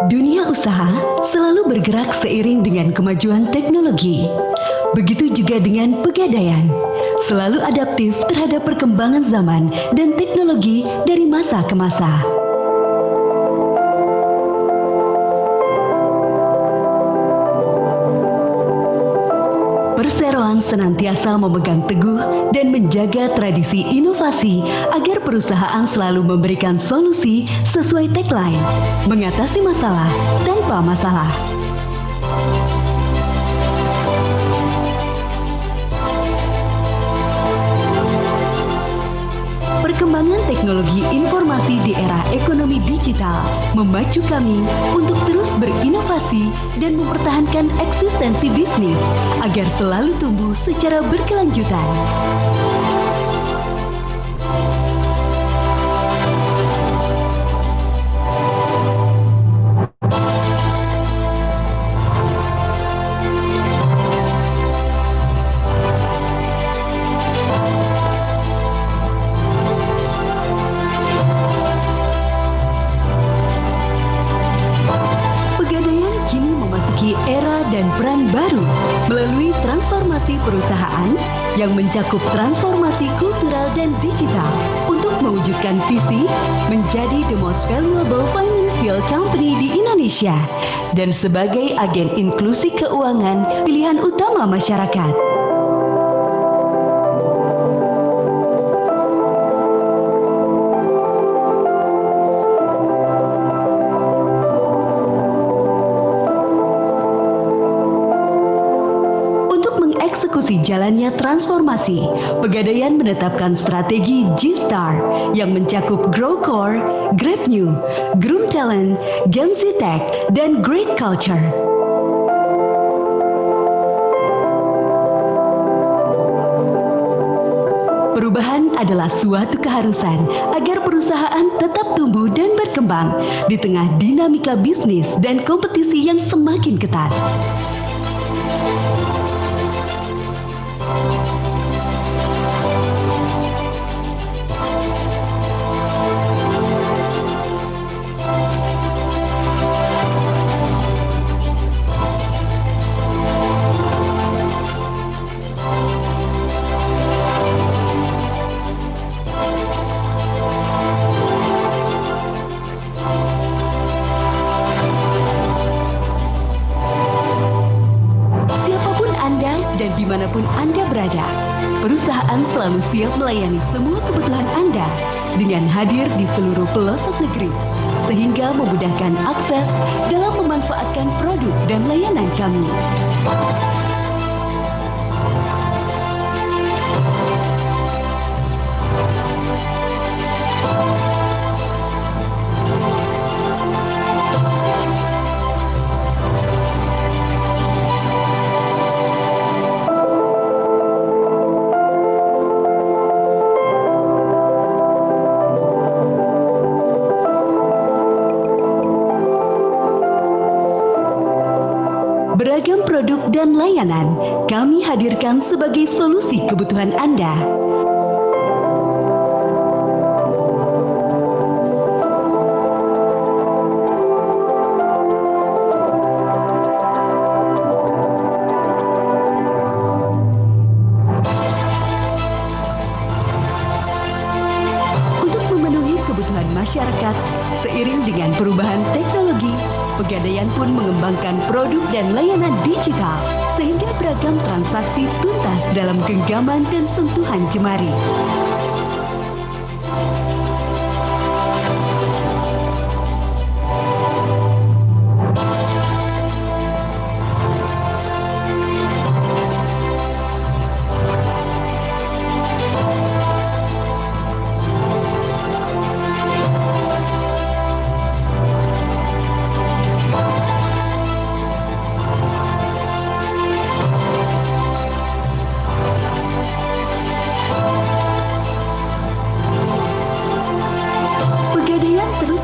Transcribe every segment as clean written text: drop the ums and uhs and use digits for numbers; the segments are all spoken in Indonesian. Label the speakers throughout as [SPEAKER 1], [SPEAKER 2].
[SPEAKER 1] Dunia usaha selalu bergerak seiring dengan kemajuan teknologi. Begitu juga dengan Pegadaian, selalu adaptif terhadap perkembangan zaman dan teknologi dari masa ke masa. Perseroan senantiasa memegang teguh dan menjaga tradisi inovasi agar perusahaan selalu memberikan solusi sesuai tagline, mengatasi masalah tanpa masalah. Perkembangan teknologi informasi di era ekonomi digital memacu kami untuk terus berinovasi dan mempertahankan eksistensi bisnis agar selalu tumbuh secara berkelanjutan. Era dan peran baru melalui transformasi perusahaan yang mencakup transformasi kultural dan digital untuk mewujudkan visi menjadi the most valuable financial company di Indonesia dan sebagai agen inklusi keuangan pilihan utama masyarakat. Eksekusi jalannya transformasi, Pegadaian menetapkan strategi G-Star yang mencakup Grow Core, Grab New, Groom Talent, Gen Z Tech, dan Great Culture. Perubahan adalah suatu keharusan agar perusahaan tetap tumbuh dan berkembang di tengah dinamika bisnis dan kompetisi yang semakin ketat. dimanapun Anda berada. Perusahaan selalu siap melayani semua kebutuhan Anda dengan hadir di seluruh pelosok negeri, sehingga memudahkan akses dalam memanfaatkan produk dan layanan kami. Beragam produk dan layanan kami hadirkan sebagai solusi kebutuhan Anda. Untuk memenuhi kebutuhan masyarakat, seiring dengan perubahan teknologi, Pegadaian pun mengembangkan produk dan layanan digital sehingga beragam transaksi tuntas dalam genggaman dan sentuhan jemari.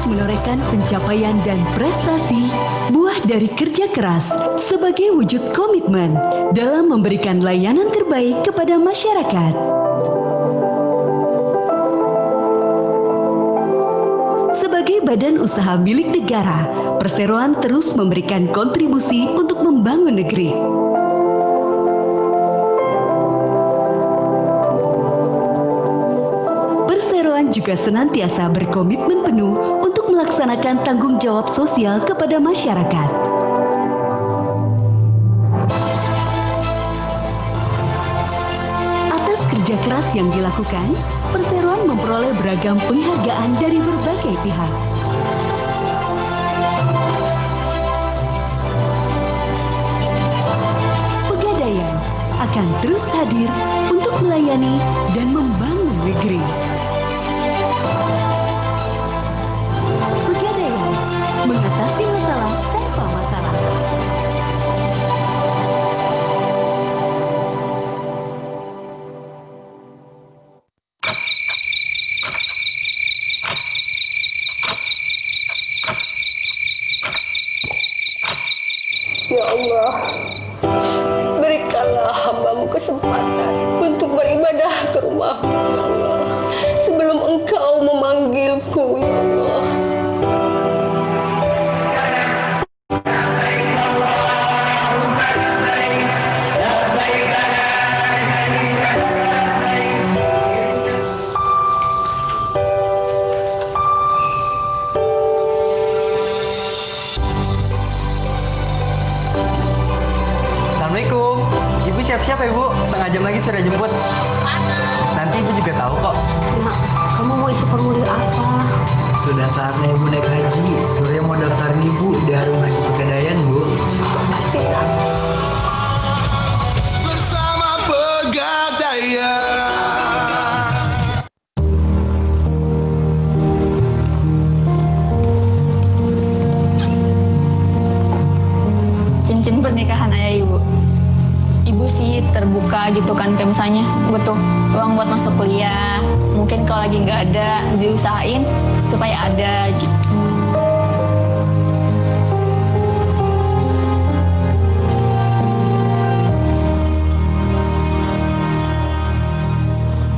[SPEAKER 1] Menorehkan pencapaian dan prestasi buah dari kerja keras sebagai wujud komitmen dalam memberikan layanan terbaik kepada masyarakat. Sebagai badan usaha milik negara, Perseroan terus memberikan kontribusi untuk membangun negeri. Perseroan juga senantiasa berkomitmen penuh untuk melaksanakan tanggung jawab sosial kepada masyarakat. Atas kerja keras yang dilakukan, Perseroan memperoleh beragam penghargaan dari berbagai pihak. Pegadaian akan terus hadir untuk melayani dan membangun negeri. Pegadaian mengatasi masalah tanpa masalah.
[SPEAKER 2] Ya Allah, berikanlah hamba-Mu kesempatan untuk beribadah ke rumah-Mu, ya Allah, sebelum Engkau memanggilku, ya Allah.
[SPEAKER 3] Assalamualaikum. Ibu siap-siap ya, Bu. Setengah jam lagi sudah jemput. Nanti Ibu juga tahu kok.
[SPEAKER 2] Mak, kamu mau isi formulir apa?
[SPEAKER 3] Sudah saatnya Ibu naik haji. Surya mau daftarin Ibu di Harum Haji Pegadaian, Bu.
[SPEAKER 2] Pasti.
[SPEAKER 4] Bersama Pegadaian.
[SPEAKER 5] Cincin pernikahan ayah ibu. Ibu sih terbuka gitu kan, kayak misalnya butuh uang buat masuk kuliah. Mungkin kalau lagi nggak ada, diusahain supaya ada gitu.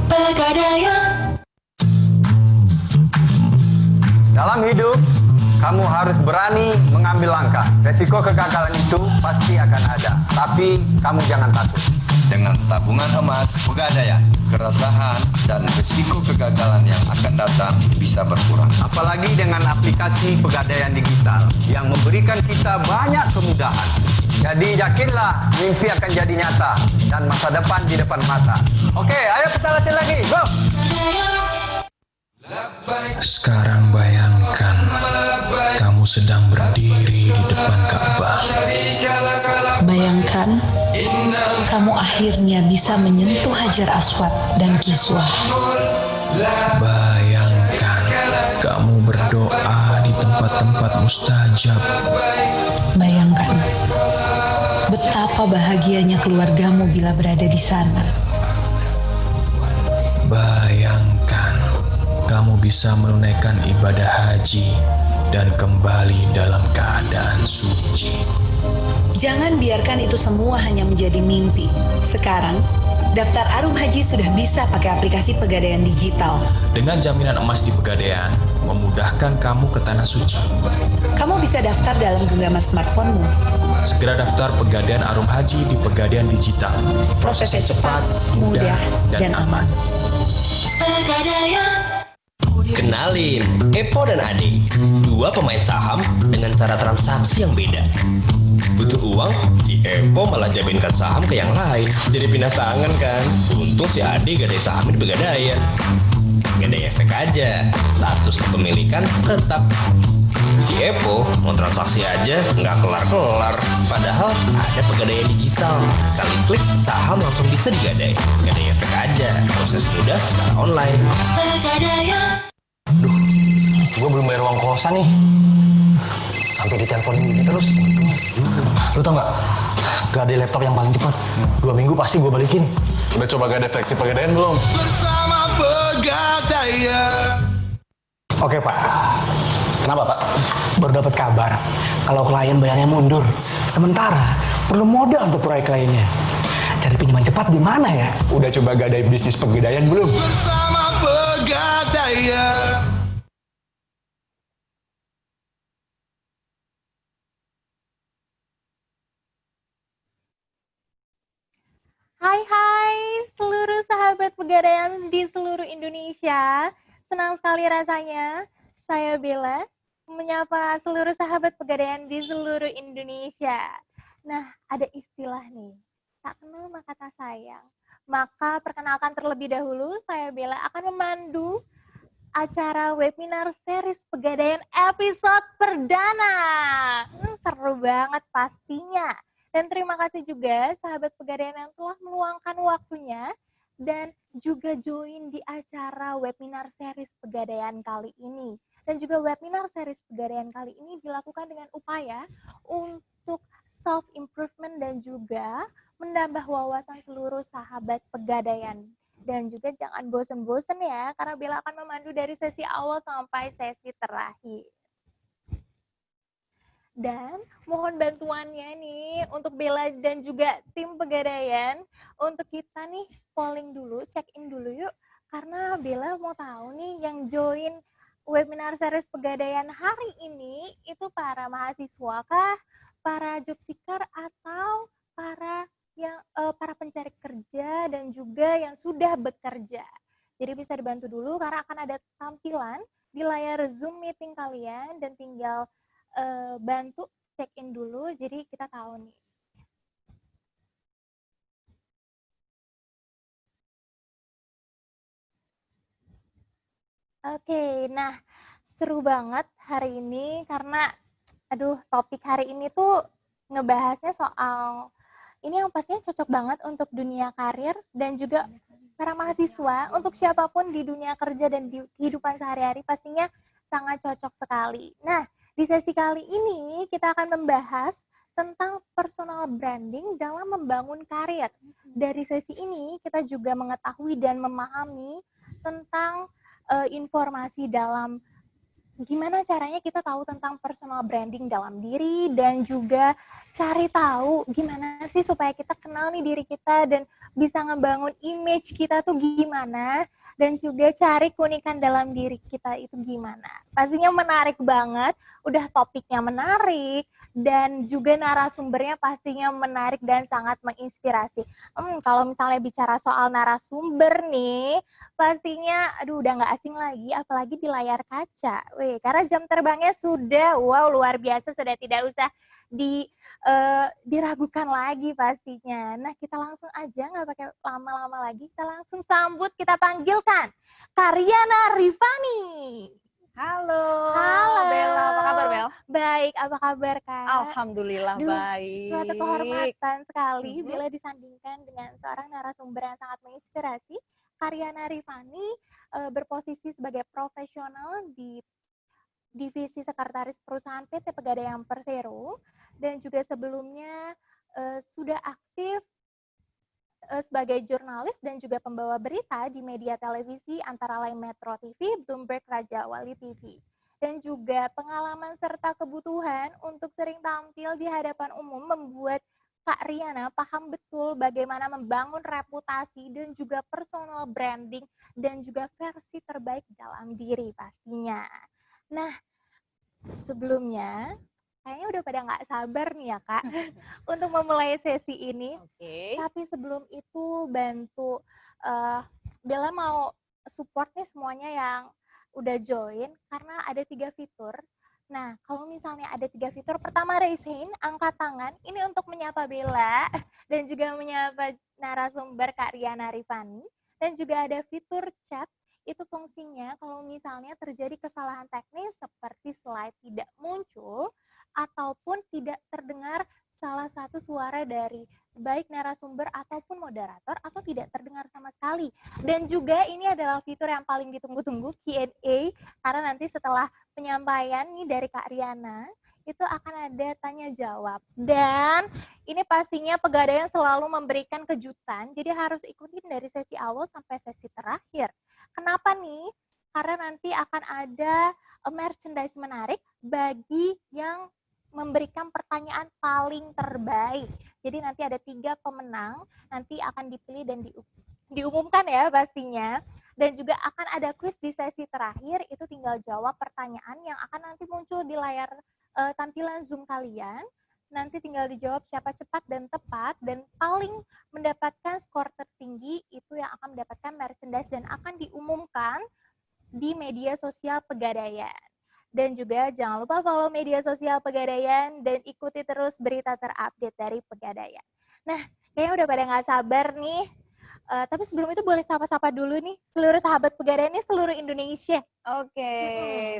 [SPEAKER 5] Pegadaian.
[SPEAKER 6] Dalam hidup, kamu harus berani mengambil langkah. Resiko kegagalan itu pasti akan ada, tapi kamu jangan takut. dengan tabungan emas Pegadaian. Keresahan dan risiko kegagalan yang akan datang bisa berkurang.
[SPEAKER 7] Apalagi dengan aplikasi Pegadaian Digital yang memberikan kita banyak kemudahan. Jadi yakinlah mimpi akan jadi nyata dan masa depan di depan mata. Oke, ayo kita latihan lagi. Go!
[SPEAKER 8] Sekarang bayangkan kamu sedang berdiri di depan Ka'bah.
[SPEAKER 9] Bayangkan kamu akhirnya bisa menyentuh Hajar Aswad dan Kiswah.
[SPEAKER 8] Bayangkan kamu berdoa di tempat-tempat mustajab.
[SPEAKER 9] Bayangkan betapa bahagianya keluargamu bila berada di sana.
[SPEAKER 8] Bayangkan kamu bisa menunaikan ibadah haji dan kembali dalam keadaan suci.
[SPEAKER 9] Jangan biarkan itu semua hanya menjadi mimpi. Sekarang, daftar Arum Haji sudah bisa pakai aplikasi Pegadaian Digital.
[SPEAKER 8] Dengan jaminan emas di Pegadaian, memudahkan kamu ke tanah suci.
[SPEAKER 9] Kamu bisa daftar dalam genggaman smartphone-mu.
[SPEAKER 8] Segera daftar Pegadaian Arum Haji di Pegadaian Digital.
[SPEAKER 9] Prosesnya cepat, mudah, dan aman.
[SPEAKER 10] Kenalin, Epo dan Ade, dua pemain saham dengan cara transaksi yang beda. Butuh uang, si Epo malah jaminkan saham ke yang lain. Jadi pindah tangan kan. Untung si Ade gak ada saham di Pegadaian. Gak ada efek aja, status kepemilikan tetap. Si Epo mau transaksi aja nggak kelar-kelar. Padahal ada Pegadaian Digital. Sekali klik, saham langsung bisa digadai. Gak ada efek aja, proses mudah secara online.
[SPEAKER 11] Duh, gue belum bayar uang kosan nih. Sampai diteleponin gitu terus. Lu tau gak? Gak ada laptop yang paling cepat. 2 minggu pasti gue balikin.
[SPEAKER 4] Udah coba gak ada fleksi Pegadaian belum? Bersama Pegadaian.
[SPEAKER 11] Oke Pak. Kenapa Pak? Baru dapat kabar kalau klien bayarnya mundur. Sementara perlu modal untuk proyek lainnya. Cari pinjaman cepat di mana ya? Udah coba gadai bisnis Pegadaian belum?
[SPEAKER 4] Bersama Pegadaian.
[SPEAKER 12] Hai seluruh sahabat Pegadaian di seluruh Indonesia. Senang sekali rasanya saya Bella menyapa seluruh sahabat Pegadaian di seluruh Indonesia. Nah, ada istilah nih, tak kenal maka tak sayang. Maka perkenalkan terlebih dahulu, saya Bella akan memandu acara webinar series Pegadaian episode perdana. Seru banget pastinya. Dan terima kasih juga sahabat Pegadaian yang telah meluangkan waktunya dan juga join di acara webinar series Pegadaian kali ini. Dan juga webinar series Pegadaian kali ini dilakukan dengan upaya untuk self-improvement dan juga menambah wawasan seluruh sahabat Pegadaian. Dan juga jangan bosen-bosen ya, karena Bella akan memandu dari sesi awal sampai sesi terakhir. Dan mohon bantuannya nih untuk Bella dan juga tim Pegadaian untuk kita nih polling dulu, check-in dulu yuk. Karena Bella mau tahu nih yang join webinar series Pegadaian hari ini itu para mahasiswa kah, para job seeker atau para pencari kerja dan juga yang sudah bekerja. Jadi bisa dibantu dulu karena akan ada tampilan di layar Zoom meeting kalian dan tinggal bantu check-in dulu, jadi kita tahu nih. Oke, nah seru banget hari ini karena, topik hari ini tuh ngebahasnya soal, ini yang pastinya cocok banget untuk dunia karir dan juga para mahasiswa, untuk siapapun di dunia kerja dan di kehidupan sehari-hari pastinya sangat cocok sekali. Nah, di sesi kali ini kita akan membahas tentang personal branding dalam membangun karir. Dari sesi ini kita juga mengetahui dan memahami tentang informasi dalam gimana caranya kita tahu tentang personal branding dalam diri dan juga cari tahu gimana sih supaya kita kenal nih diri kita dan bisa ngebangun image kita tuh gimana dan juga cari keunikan dalam diri kita itu gimana. Pastinya menarik banget, udah topiknya menarik, dan juga narasumbernya pastinya menarik dan sangat menginspirasi. Kalau misalnya bicara soal narasumber nih, pastinya aduh udah nggak asing lagi, apalagi di layar kaca. Karena jam terbangnya sudah, wow luar biasa, sudah tidak usah diragukan lagi pastinya. Nah kita langsung aja, nggak pakai lama-lama lagi, kita langsung sambut, kita panggilkan Karyana Rifani.
[SPEAKER 13] Halo,
[SPEAKER 12] Halo
[SPEAKER 13] Bella, apa kabar Bel?
[SPEAKER 12] Baik, apa kabar Kak?
[SPEAKER 13] Alhamdulillah baik.
[SPEAKER 12] Suatu kehormatan sekali bila disandingkan dengan seorang narasumber yang sangat menginspirasi. Karyana Rifani berposisi sebagai profesional di Divisi Sekretaris Perusahaan PT Pegadaian Persero, dan juga sebelumnya sudah aktif sebagai jurnalis dan juga pembawa berita di media televisi antara lain Metro TV, Bloomberg, Raja Wali TV. Dan juga pengalaman serta kebutuhan untuk sering tampil di hadapan umum membuat Kak Riana paham betul bagaimana membangun reputasi dan juga personal branding dan juga versi terbaik dalam diri pastinya. Nah, sebelumnya kayaknya udah pada nggak sabar nih ya Kak untuk memulai sesi ini. Tapi sebelum itu bantu Bella mau support nih semuanya yang udah join karena ada 3 fitur. Nah, kalau misalnya ada 3 fitur, pertama raise hand, angkat tangan, ini untuk menyapa Bella dan juga menyapa narasumber Kak Riana Rifani, dan juga ada fitur chat. Itu fungsinya kalau misalnya terjadi kesalahan teknis seperti slide tidak muncul ataupun tidak terdengar salah satu suara dari baik narasumber ataupun moderator, atau tidak terdengar sama sekali. Dan juga ini adalah fitur yang paling ditunggu-tunggu, Q&A, karena nanti setelah penyampaian nih dari Kak Riana, itu akan ada tanya jawab. Dan ini pastinya Pegadaian selalu memberikan kejutan, jadi harus ikutin dari sesi awal sampai sesi terakhir. Kenapa nih? Karena nanti akan ada merchandise menarik bagi yang memberikan pertanyaan paling terbaik. Jadi nanti ada 3 pemenang, nanti akan dipilih dan diumumkan ya pastinya. Dan juga akan ada quiz di sesi terakhir, itu tinggal jawab pertanyaan yang akan nanti muncul di layar tampilan Zoom kalian. Nanti tinggal dijawab siapa cepat dan tepat, dan paling mendapatkan skor tertinggi itu yang akan mendapatkan merchandise dan akan diumumkan di media sosial Pegadaian. Dan juga jangan lupa follow media sosial Pegadaian dan ikuti terus berita terupdate dari Pegadaian. Nah, kayaknya udah pada nggak sabar nih. Tapi sebelum itu boleh sapa-sapa dulu nih seluruh sahabat Pegadaian nih seluruh Indonesia.
[SPEAKER 13] Oke,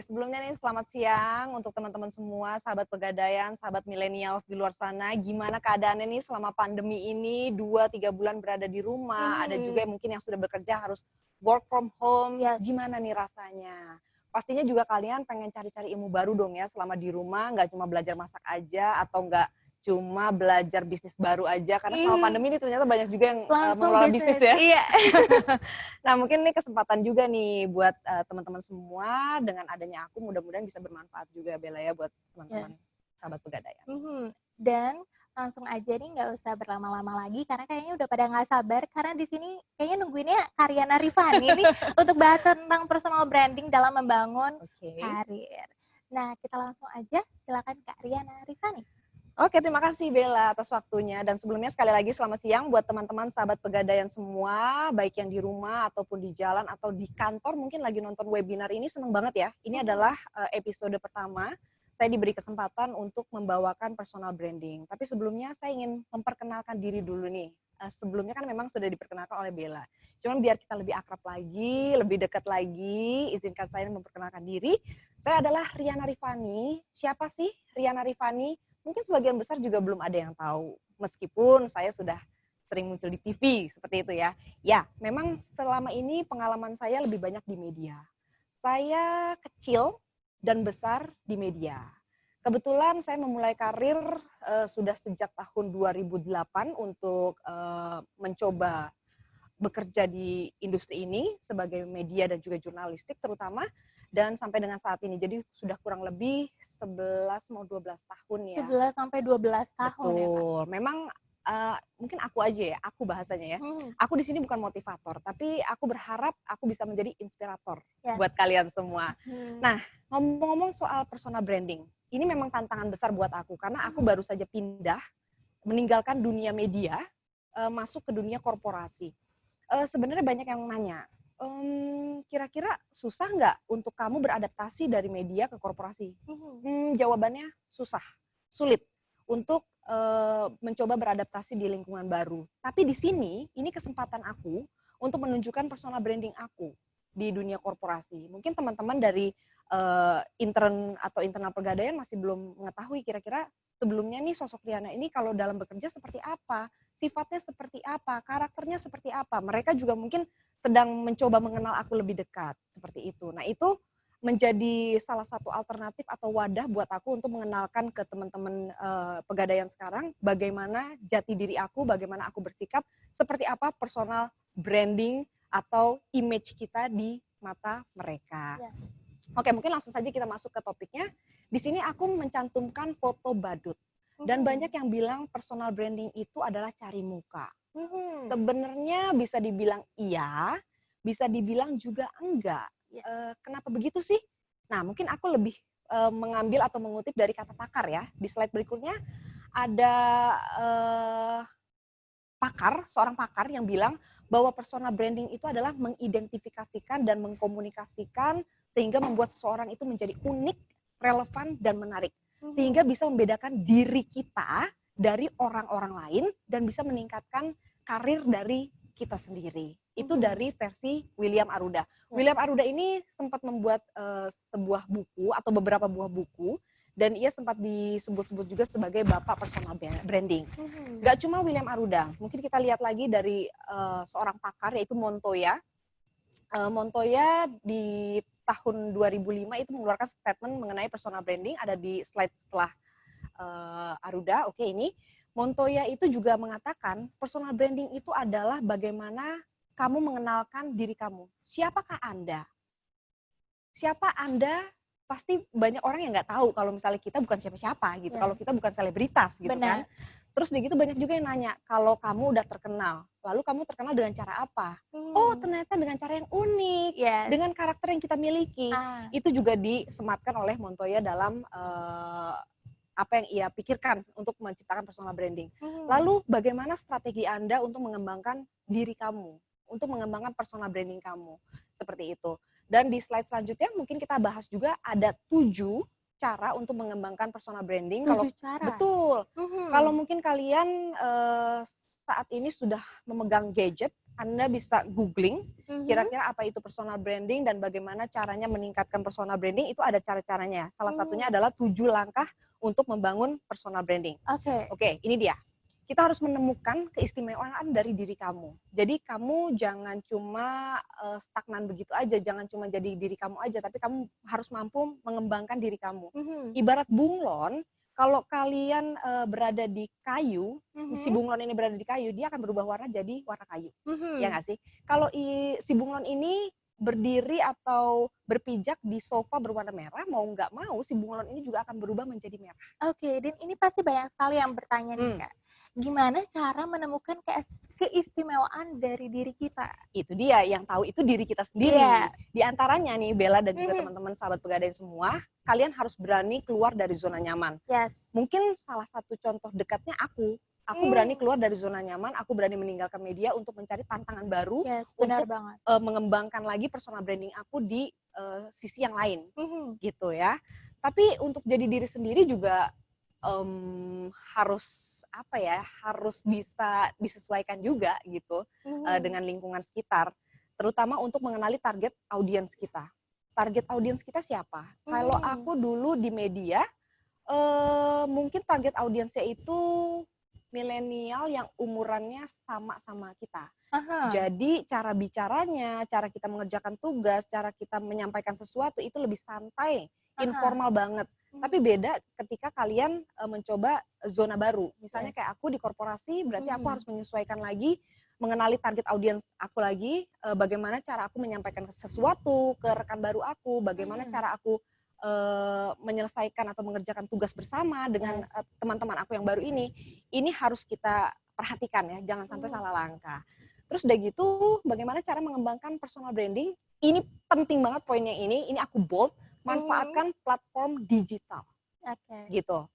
[SPEAKER 13] sebelumnya nih selamat siang untuk teman-teman semua, sahabat Pegadaian, sahabat milenials di luar sana. Gimana keadaannya nih selama pandemi ini, 2-3 bulan berada di rumah, ada juga yang mungkin yang sudah bekerja harus work from home. Gimana nih rasanya? Pastinya juga kalian pengen cari-cari ilmu baru dong ya selama di rumah, nggak cuma belajar masak aja atau nggak cuma belajar bisnis baru aja, karena selama pandemi ini ternyata banyak juga yang mengelola bisnis ya. Iya. Nah mungkin ini kesempatan juga nih buat teman-teman semua, dengan adanya aku mudah-mudahan bisa bermanfaat juga Bella ya buat teman-teman sahabat Pegadaian.
[SPEAKER 12] Dan langsung aja nih, nggak usah berlama-lama lagi karena kayaknya udah pada nggak sabar, karena di sini kayaknya nungguinnya Karyana Rifani nih untuk bahas tentang personal branding dalam membangun karir. Nah kita langsung aja, silakan Kak Riana Rifani.
[SPEAKER 13] Oke, terima kasih Bella atas waktunya, dan sebelumnya sekali lagi selamat siang buat teman-teman sahabat Pegadaian semua, baik yang di rumah ataupun di jalan atau di kantor mungkin lagi nonton webinar ini. Seneng banget ya, ini adalah episode pertama saya diberi kesempatan untuk membawakan personal branding. Tapi sebelumnya saya ingin memperkenalkan diri dulu nih. Sebelumnya kan memang sudah diperkenalkan oleh Bella. Cuman biar kita lebih akrab lagi, lebih dekat lagi, izinkan saya memperkenalkan diri. Saya adalah Riana Rifani. Siapa sih Riana Rifani? Mungkin sebagian besar juga belum ada yang tahu. Meskipun saya sudah sering muncul di TV, seperti itu ya. Ya, memang selama ini pengalaman saya lebih banyak di media. Saya kecil dan besar di media. Kebetulan saya memulai karir sudah sejak tahun 2008 untuk mencoba bekerja di industri ini sebagai media dan juga jurnalistik terutama, dan sampai dengan saat ini. Jadi sudah kurang lebih 11 mau 12 tahun ya.
[SPEAKER 12] 11 sampai 12 tahun.
[SPEAKER 13] Betul.
[SPEAKER 12] Ya, Pak?
[SPEAKER 13] Memang mungkin aku aja ya, aku bahasanya ya. Aku di sini bukan motivator, tapi aku berharap aku bisa menjadi inspirator buat kalian semua. Nah, ngomong-ngomong soal personal branding, ini memang tantangan besar buat aku karena aku baru saja pindah, meninggalkan dunia media, masuk ke dunia korporasi. Sebenarnya banyak yang nanya, kira-kira susah nggak untuk kamu beradaptasi dari media ke korporasi? Jawabannya susah, sulit untuk mencoba beradaptasi di lingkungan baru. Tapi di sini, ini kesempatan aku untuk menunjukkan personal branding aku di dunia korporasi. Mungkin teman-teman dari intern atau internal Pegadaian masih belum mengetahui kira-kira sebelumnya nih sosok Riana ini kalau dalam bekerja seperti apa, sifatnya seperti apa, karakternya seperti apa. Mereka juga mungkin sedang mencoba mengenal aku lebih dekat, seperti itu. Nah, itu menjadi salah satu alternatif atau wadah buat aku untuk mengenalkan ke teman-teman Pegadaian sekarang bagaimana jati diri aku, bagaimana aku bersikap, seperti apa personal branding atau image kita di mata mereka. Oke, mungkin langsung saja kita masuk ke topiknya. Di sini aku mencantumkan foto badut. Dan banyak yang bilang personal branding itu adalah cari muka. Sebenarnya bisa dibilang iya, bisa dibilang juga enggak. Kenapa begitu sih? Nah, mungkin aku lebih mengambil atau mengutip dari kata pakar ya. Di slide berikutnya ada seorang pakar yang bilang bahwa personal branding itu adalah mengidentifikasikan dan mengkomunikasikan sehingga membuat seseorang itu menjadi unik, relevan, dan menarik. Sehingga bisa membedakan diri kita dari orang-orang lain dan bisa meningkatkan karir dari kita sendiri. Itu dari versi William Aruda. William Aruda ini sempat membuat sebuah buku atau beberapa buah buku dan ia sempat disebut-sebut juga sebagai bapak personal branding. Gak cuma William Aruda, mungkin kita lihat lagi dari seorang pakar yaitu Montoya. Montoya di tahun 2005 itu mengeluarkan statement mengenai personal branding, ada di slide setelah Aruda. Oke, ini Montoya itu juga mengatakan personal branding itu adalah bagaimana kamu mengenalkan diri kamu. Siapakah Anda? Siapa Anda? Pasti banyak orang yang nggak tahu kalau misalnya kita bukan siapa-siapa gitu. Kalau kita bukan selebritas gitu kan. Terus begitu banyak juga yang nanya, kalau kamu udah terkenal, lalu kamu terkenal dengan cara apa? Oh, ternyata dengan cara yang unik, dengan karakter yang kita miliki. Itu juga disematkan oleh Montoya dalam apa yang ia pikirkan untuk menciptakan personal branding. Lalu bagaimana strategi Anda untuk mengembangkan diri kamu, untuk mengembangkan personal branding kamu, seperti itu. Dan di slide selanjutnya mungkin kita bahas juga ada 7 cara untuk mengembangkan personal branding.
[SPEAKER 12] 7 cara?
[SPEAKER 13] Betul. Kalau mungkin kalian saat ini sudah memegang gadget, Anda bisa googling kira-kira apa itu personal branding dan bagaimana caranya meningkatkan personal branding, itu ada cara-caranya. Salah satunya adalah 7 langkah untuk membangun personal branding. Oke, ini dia. Kita harus menemukan keistimewaan dari diri kamu. Jadi kamu jangan cuma stagnan begitu aja, jangan cuma jadi diri kamu aja, tapi kamu harus mampu mengembangkan diri kamu. Ibarat bunglon, kalau kalian berada di kayu, si bunglon ini berada di kayu, dia akan berubah warna jadi warna kayu. Ya nggak sih? Kalau si bunglon ini berdiri atau berpijak di sofa berwarna merah, mau nggak mau si bunglon ini juga akan berubah menjadi merah.
[SPEAKER 12] Oke, dan ini pasti banyak sekali yang bertanya nih Kak. Gimana cara menemukan keistimewaan dari diri kita?
[SPEAKER 13] Itu dia, yang tahu itu diri kita sendiri. Di antaranya nih Bella dan juga teman-teman sahabat Pegadaian semua, kalian harus berani keluar dari zona nyaman. Mungkin salah satu contoh dekatnya aku berani keluar dari zona nyaman, aku berani meninggalkan media untuk mencari tantangan baru,
[SPEAKER 12] benar
[SPEAKER 13] untuk
[SPEAKER 12] banget.
[SPEAKER 13] Mengembangkan lagi personal branding aku di sisi yang lain, gitu ya. Tapi untuk jadi diri sendiri juga harus harus bisa disesuaikan juga gitu dengan lingkungan sekitar, terutama untuk mengenali target audiens kita. Target audiens kita siapa? Kalau aku dulu di media, mungkin target audiensnya itu milenial yang umurannya sama-sama kita. Jadi cara bicaranya, cara kita mengerjakan tugas, cara kita menyampaikan sesuatu itu lebih santai, informal banget. Tapi beda ketika kalian mencoba zona baru. Misalnya kayak aku di korporasi, berarti aku harus menyesuaikan lagi, mengenali target audiens aku lagi, bagaimana cara aku menyampaikan sesuatu ke rekan baru aku, bagaimana cara aku menyelesaikan atau mengerjakan tugas bersama dengan teman-teman aku yang baru ini harus kita perhatikan ya, jangan sampai salah langkah. Terus udah gitu, bagaimana cara mengembangkan personal branding? Ini penting banget poinnya ini aku bold, manfaatkan platform digital. Gitu.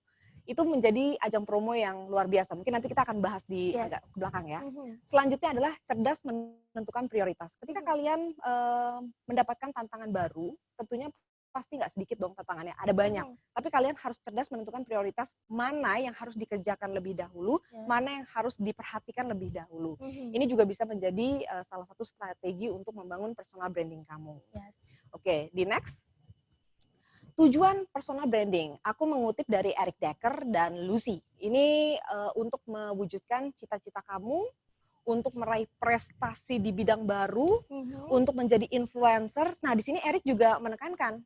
[SPEAKER 13] Itu menjadi ajang promo yang luar biasa. Mungkin nanti kita akan bahas di agak ke belakang ya. Selanjutnya adalah cerdas menentukan prioritas. Ketika kalian mendapatkan tantangan baru, tentunya pasti nggak sedikit dong tantangannya, ada banyak. Tapi kalian harus cerdas menentukan prioritas mana yang harus dikerjakan lebih dahulu, mana yang harus diperhatikan lebih dahulu. Ini juga bisa menjadi salah satu strategi untuk membangun personal branding kamu. Oke, di next. Tujuan personal branding, aku mengutip dari Eric Decker dan Lucy. Ini untuk mewujudkan cita-cita kamu, untuk meraih prestasi di bidang baru, untuk menjadi influencer. Nah, di sini Eric juga menekankan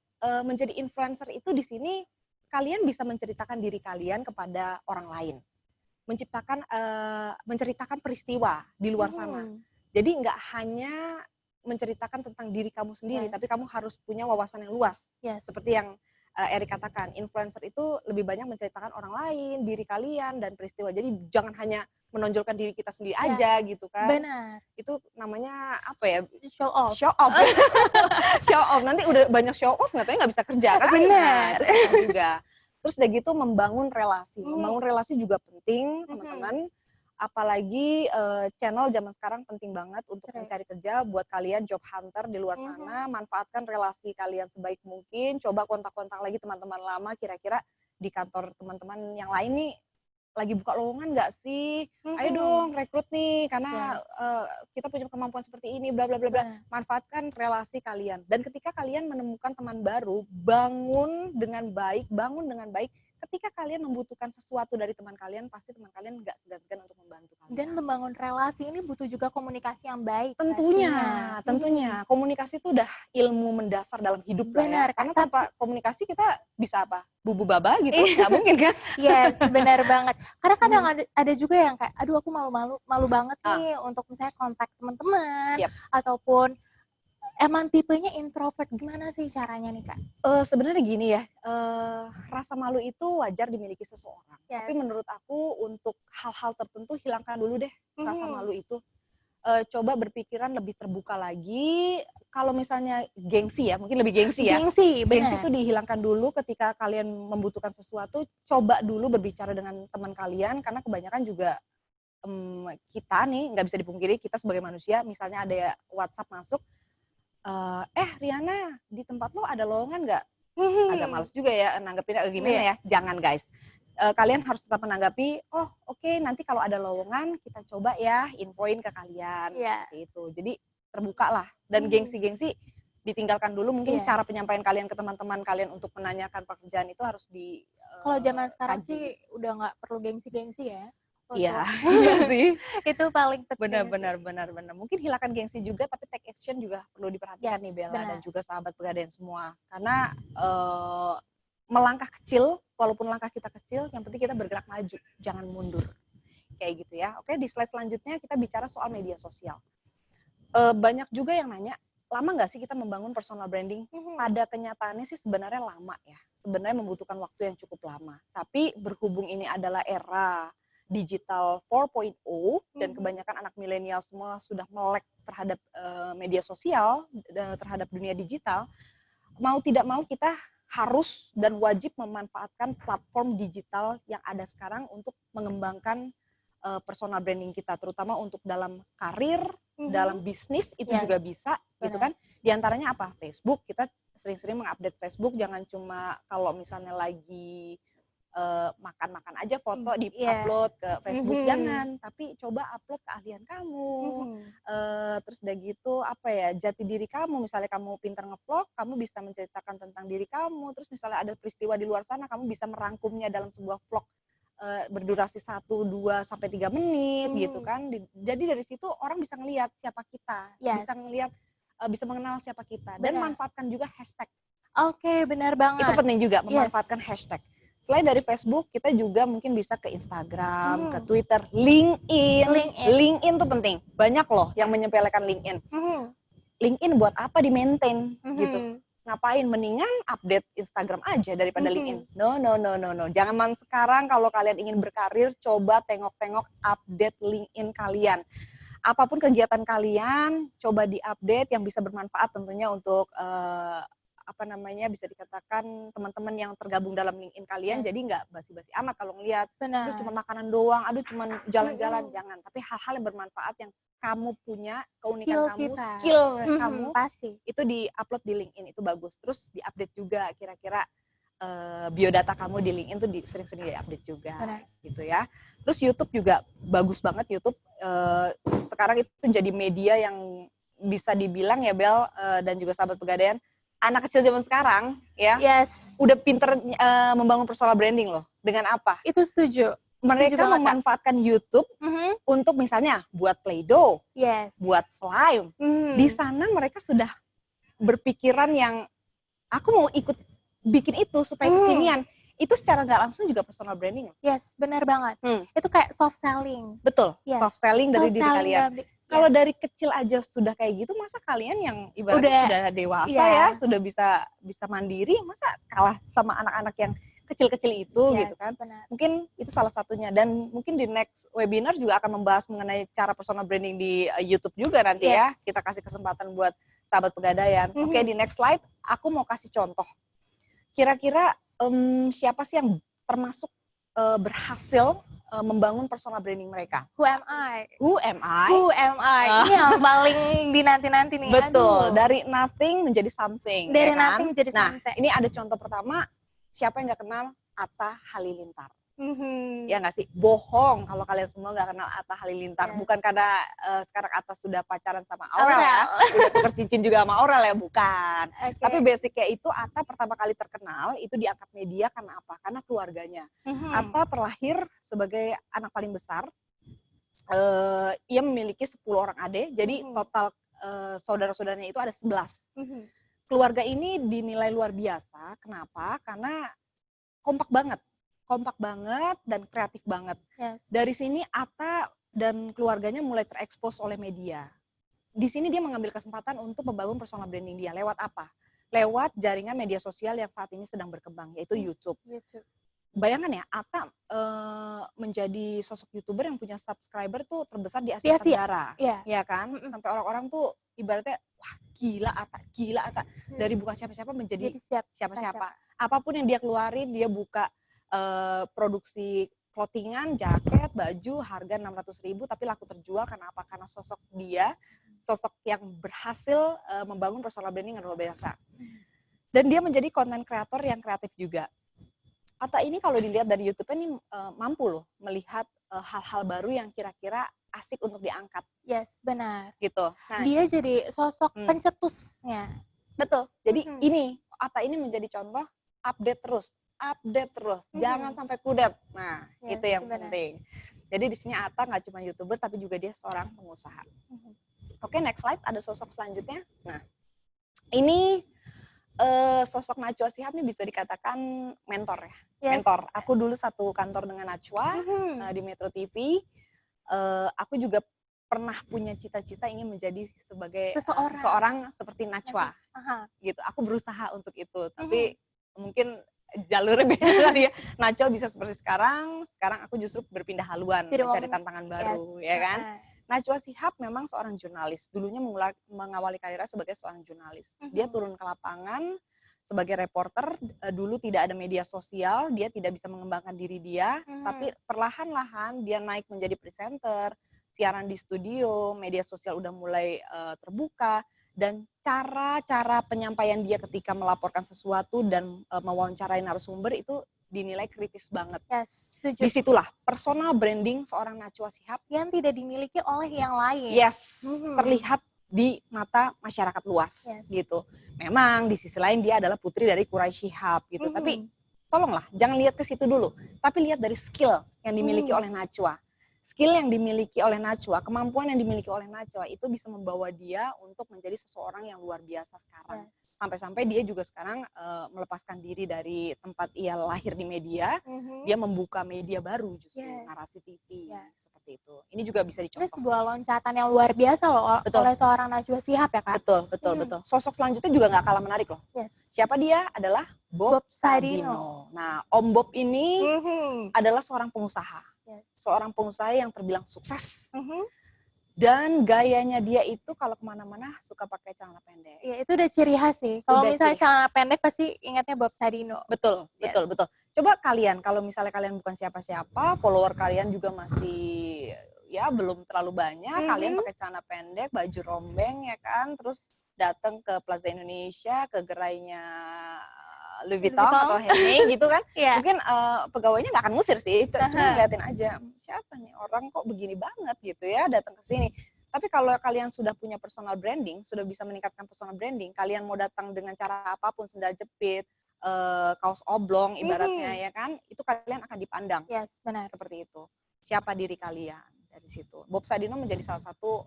[SPEAKER 13] menjadi influencer itu di sini kalian bisa menceritakan diri kalian kepada orang lain, menceritakan peristiwa di luar sana. Jadi nggak hanya menceritakan tentang diri kamu sendiri, tapi kamu harus punya wawasan yang luas. Seperti yang Eric katakan, influencer itu lebih banyak menceritakan orang lain, diri kalian, dan peristiwa. Jadi jangan hanya menonjolkan diri kita sendiri aja gitu kan.
[SPEAKER 12] Benar.
[SPEAKER 13] Itu namanya apa ya?
[SPEAKER 12] Show off.
[SPEAKER 13] Show off. Show off. Nanti udah banyak show off, katanya nggak bisa kerja kan?
[SPEAKER 12] Benar.
[SPEAKER 13] Nah, juga. Terus udah gitu membangun relasi. Membangun relasi juga penting, teman-teman. Apalagi channel zaman sekarang penting banget untuk mencari kerja buat kalian job hunter di luar sana. Manfaatkan relasi kalian sebaik mungkin. Coba kontak-kontak lagi teman-teman lama, kira-kira di kantor teman-teman yang lain nih lagi buka lowongan nggak sih? Ayo dong rekrut nih, karena kita punya kemampuan seperti ini, bla bla bla bla. Manfaatkan relasi kalian. Dan ketika kalian menemukan teman baru, bangun dengan baik. Ketika kalian membutuhkan sesuatu dari teman kalian, pasti teman kalian nggak segan-segan untuk membantu kalian.
[SPEAKER 12] Dan membangun relasi ini butuh juga komunikasi yang baik.
[SPEAKER 13] Tentunya. Komunikasi itu udah ilmu mendasar dalam hidup lah ya. Karena tanpa komunikasi kita bisa apa? Bubu baba gitu, nggak mungkin kan?
[SPEAKER 12] Yes, benar banget. Karena kadang ada juga yang kayak, aduh aku malu banget nih untuk misalnya kontak teman-teman, ataupun emang tipenya introvert, gimana sih caranya nih Kak?
[SPEAKER 13] Sebenarnya gini ya, rasa malu itu wajar dimiliki seseorang. Tapi menurut aku untuk hal-hal tertentu hilangkan dulu deh rasa malu itu. Coba berpikiran lebih terbuka lagi. Kalau misalnya gengsi ya, mungkin lebih gengsi ya.
[SPEAKER 12] Gengsi
[SPEAKER 13] Gengsi itu dihilangkan dulu ketika kalian membutuhkan sesuatu. Coba dulu berbicara dengan teman kalian, karena kebanyakan juga kita nih nggak bisa dipungkiri, kita sebagai manusia, misalnya ada WhatsApp masuk, Riana, di tempat lo ada lowongan nggak? Agak males juga ya nanggepin gimana ya. Jangan guys, kalian harus tetap menanggapi, oke, nanti kalau ada lowongan kita coba ya infoin ke kalian. Seperti itu. Jadi terbuka lah. Dan gengsi-gengsi ditinggalkan dulu. Mungkin cara penyampaian kalian ke teman-teman kalian untuk menanyakan pekerjaan itu harus di
[SPEAKER 12] kalau zaman sekarang sih udah nggak perlu gengsi-gengsi ya.
[SPEAKER 13] Iya sih.
[SPEAKER 12] Itu paling penting.
[SPEAKER 13] Benar. Mungkin hilangkan gengsi juga, tapi take action juga perlu diperhatikan nih Bella dan juga sahabat pegadaian semua. Karena melangkah kecil, walaupun langkah kita kecil, yang penting kita bergerak maju, jangan mundur. Kayak gitu ya. Oke, di slide selanjutnya kita bicara soal media sosial. Banyak juga yang nanya, lama nggak sih kita membangun personal branding? Pada kenyataannya sih sebenarnya lama ya. Sebenarnya membutuhkan waktu yang cukup lama. Tapi berhubung ini adalah era digital 4.0 dan kebanyakan anak milenial semua sudah melek terhadap media sosial, terhadap dunia digital, mau tidak mau kita harus dan wajib memanfaatkan platform digital yang ada sekarang untuk mengembangkan personal branding kita, terutama untuk dalam karir, dalam bisnis itu juga bisa, gitu kan. Di antaranya apa? Facebook, kita sering-sering mengupdate Facebook, jangan cuma kalau misalnya lagi makan-makan aja foto di-upload ke Facebook, jangan, tapi coba upload keahlian kamu. Terus udah gitu apa ya, jati diri kamu, misalnya kamu pintar nge-vlog, kamu bisa menceritakan tentang diri kamu. Terus misalnya ada peristiwa di luar sana, kamu bisa merangkumnya dalam sebuah vlog berdurasi 1, 2, sampai 3 menit gitu kan. Jadi dari situ orang bisa ngelihat siapa kita, bisa ngelihat, bisa mengenal siapa kita, dan manfaatkan juga hashtag.
[SPEAKER 12] Oke, benar banget.
[SPEAKER 13] Itu penting juga, memanfaatkan hashtag. Selain dari Facebook, kita juga mungkin bisa ke Instagram, ke Twitter, LinkedIn tuh penting. Banyak loh yang menyepelekan LinkedIn. LinkedIn buat apa di-maintain gitu. ngapain? Mendingan update Instagram aja daripada
[SPEAKER 12] Mhm.
[SPEAKER 13] LinkedIn. No. Jangan sekarang kalau kalian ingin berkarir, coba tengok-tengok update LinkedIn kalian. Apapun kegiatan kalian, coba diupdate yang bisa bermanfaat tentunya untuk bisa dikatakan teman-teman yang tergabung dalam LinkedIn kalian, jadi nggak basi-basi amat kalau ngelihat, aduh cuma makanan doang, aduh cuma jalan-jalan, jangan. Tapi hal-hal yang bermanfaat yang kamu punya, keunikan kamu, skill kamu,
[SPEAKER 12] pasti.
[SPEAKER 13] itu di-upload di LinkedIn, itu bagus. Terus di-update juga kira-kira biodata kamu di LinkedIn tuh sering-sering di-update juga, gitu ya. Terus YouTube juga bagus banget, YouTube sekarang itu jadi media yang bisa dibilang ya Bel dan juga sahabat Pegadaian, anak kecil zaman sekarang ya, udah pinter membangun personal branding loh. Dengan apa?
[SPEAKER 12] Itu setuju.
[SPEAKER 13] Mereka
[SPEAKER 12] banget, Kak.
[SPEAKER 13] memanfaatkan YouTube untuk misalnya buat Play-Doh, buat slime. Di sana mereka sudah berpikiran yang aku mau ikut bikin itu supaya kekinian. Itu secara nggak langsung juga personal branding.
[SPEAKER 12] Yes, benar banget. Itu kayak soft selling.
[SPEAKER 13] Betul,
[SPEAKER 12] Yes.
[SPEAKER 13] soft selling dari
[SPEAKER 12] Soft
[SPEAKER 13] diri
[SPEAKER 12] selling
[SPEAKER 13] kalian. Kalau dari kecil aja sudah kayak gitu, masa kalian yang ibaratnya sudah dewasa ya, sudah bisa mandiri, masa kalah sama anak-anak yang kecil-kecil itu gitu kan?
[SPEAKER 12] Benar.
[SPEAKER 13] Mungkin itu salah satunya, dan mungkin di next webinar juga akan membahas mengenai cara personal branding di YouTube juga nanti ya. Kita kasih kesempatan buat sahabat Pegadaian. Oke, di next slide aku mau kasih contoh. Kira-kira siapa sih yang termasuk berhasil membangun personal branding mereka?
[SPEAKER 12] Who am I?
[SPEAKER 13] Who am I?
[SPEAKER 12] Who am I? Ini yang paling dinanti-nanti nih.
[SPEAKER 13] Betul,
[SPEAKER 12] Aduh.
[SPEAKER 13] dari nothing menjadi something.
[SPEAKER 12] Dari
[SPEAKER 13] ya kan?
[SPEAKER 12] nothing menjadi
[SPEAKER 13] nah,
[SPEAKER 12] something.
[SPEAKER 13] ini ada contoh pertama, siapa yang nggak kenal Atta Halilintar? Ya nggak sih? Bohong kalau kalian semua nggak kenal Atta Halilintar. Bukan karena sekarang Atta sudah pacaran sama Aurel ya, udah tuker cincin juga sama Aurel ya, bukan. Tapi basicnya itu Atta pertama kali terkenal itu diangkat media karena apa? Karena keluarganya. Atta terlahir sebagai anak paling besar. Ia memiliki 10 orang adik, jadi total saudara-saudaranya itu ada 11. Keluarga ini dinilai luar biasa. Kenapa? Karena kompak banget dan kreatif banget. Dari sini Atta dan keluarganya mulai terekspos oleh media. Di sini dia mengambil kesempatan untuk membangun personal branding dia. Lewat apa? Lewat jaringan media sosial yang saat ini sedang berkembang, yaitu YouTube. Bayangkan ya, Atta menjadi sosok YouTuber yang punya subscriber tuh terbesar di Asia Tenggara. Ya kan? Sampai orang-orang tuh ibaratnya, wah gila Atta. Dari bukan siapa-siapa menjadi siapa-siapa. Apapun yang dia keluarin, dia buka produksi clothingan, jaket, baju, harga 600.000 tapi laku terjual. Karena apa? Karena sosok dia, sosok yang berhasil membangun personal branding yang luar biasa. Dan dia menjadi content creator yang kreatif juga. Atta ini kalau dilihat dari YouTube ini mampu loh melihat hal-hal baru yang kira-kira asik untuk diangkat.
[SPEAKER 12] Yes, benar.
[SPEAKER 13] Gitu. Nah,
[SPEAKER 12] dia jadi sosok pencetusnya.
[SPEAKER 13] Betul. Jadi ini Atta ini menjadi contoh update terus. Jangan sampai kudet. Nah, itu yang penting. Jadi di sini Atta nggak cuma YouTuber tapi juga dia seorang pengusaha. Oke, next slide, ada sosok selanjutnya. Nah, ini sosok Najwa Shihab ini bisa dikatakan mentor ya. Mentor. Aku dulu satu kantor dengan Najwa di Metro TV. Aku juga pernah punya cita-cita ingin menjadi sebagai seseorang seperti Najwa. Gitu. Aku berusaha untuk itu, tapi mungkin jalurnya beda ya. Najwa bisa seperti sekarang aku justru berpindah haluan, mencari tantangan baru, ya kan? Najwa Shihab memang seorang jurnalis. Dulunya mengawali karirnya sebagai seorang jurnalis. Dia turun ke lapangan sebagai reporter. Dulu tidak ada media sosial, dia tidak bisa mengembangkan diri dia, tapi perlahan-lahan dia naik menjadi presenter, siaran di studio, media sosial udah mulai terbuka. Dan cara penyampaian dia ketika melaporkan sesuatu dan mewawancarai narasumber itu dinilai kritis banget. Disitulah personal branding seorang Najwa Shihab
[SPEAKER 12] yang tidak dimiliki oleh yang lain.
[SPEAKER 13] Terlihat di mata masyarakat luas gitu. Memang di sisi lain dia adalah putri dari Quraisy Shihab gitu. Tapi tolonglah jangan lihat ke situ dulu, tapi lihat dari skill yang dimiliki oleh Najwa. Skill yang dimiliki oleh Najwa, kemampuan yang dimiliki oleh Najwa itu bisa membawa dia untuk menjadi seseorang yang luar biasa sekarang. Sampai-sampai dia juga sekarang melepaskan diri dari tempat ia lahir di media, dia membuka media baru justru, Narasi TV, seperti itu. Ini juga bisa
[SPEAKER 12] Ini
[SPEAKER 13] dicontoh.
[SPEAKER 12] sebuah loncatan yang luar biasa loh oleh seorang Najwa Shihab ya Kak.
[SPEAKER 13] Betul. Sosok selanjutnya juga nggak kalah menarik loh. Siapa dia? Adalah Bob Sadino. Nah, Om Bob ini adalah seorang pengusaha. Seorang pengusaha yang terbilang sukses. Dan gayanya dia itu kalau kemana-mana suka pakai celana pendek.
[SPEAKER 12] Iya, itu udah ciri khas sih. Kalau misalnya celana pendek pasti ingatnya Bob Sadino.
[SPEAKER 13] Betul. Coba kalian, kalau misalnya kalian bukan siapa-siapa, follower kalian juga masih ya belum terlalu banyak, kalian pakai celana pendek, baju rombeng ya kan, terus datang ke Plaza Indonesia, ke gerainya Louis Vuitton atau Henry gitu kan, mungkin pegawainya nggak akan ngusir sih, cuma ngeliatin aja, siapa nih orang kok begini banget gitu ya, datang ke sini. Tapi kalau kalian sudah punya personal branding, sudah bisa meningkatkan personal branding, kalian mau datang dengan cara apapun, sendal jepit, kaos oblong ibaratnya ya kan, itu kalian akan dipandang.
[SPEAKER 12] Benar.
[SPEAKER 13] Seperti itu. Siapa diri kalian dari situ. Bob Sadino menjadi salah satu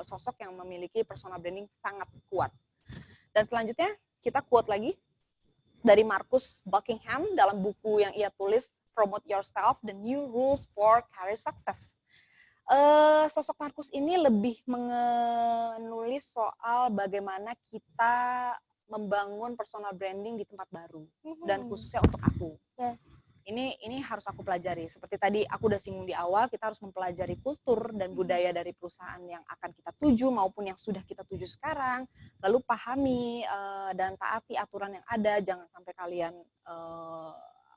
[SPEAKER 13] sosok yang memiliki personal branding sangat kuat. Dan selanjutnya kita quote lagi dari Marcus Buckingham dalam buku yang ia tulis Promote Yourself: The New Rules for Career Success. Sosok Marcus ini lebih menulis soal bagaimana kita membangun personal branding di tempat baru dan khususnya untuk aku. Ini harus aku pelajari. Seperti tadi aku udah singgung di awal, kita harus mempelajari kultur dan budaya dari perusahaan yang akan kita tuju maupun yang sudah kita tuju sekarang. Lalu pahami dan taati aturan yang ada. Jangan sampai kalian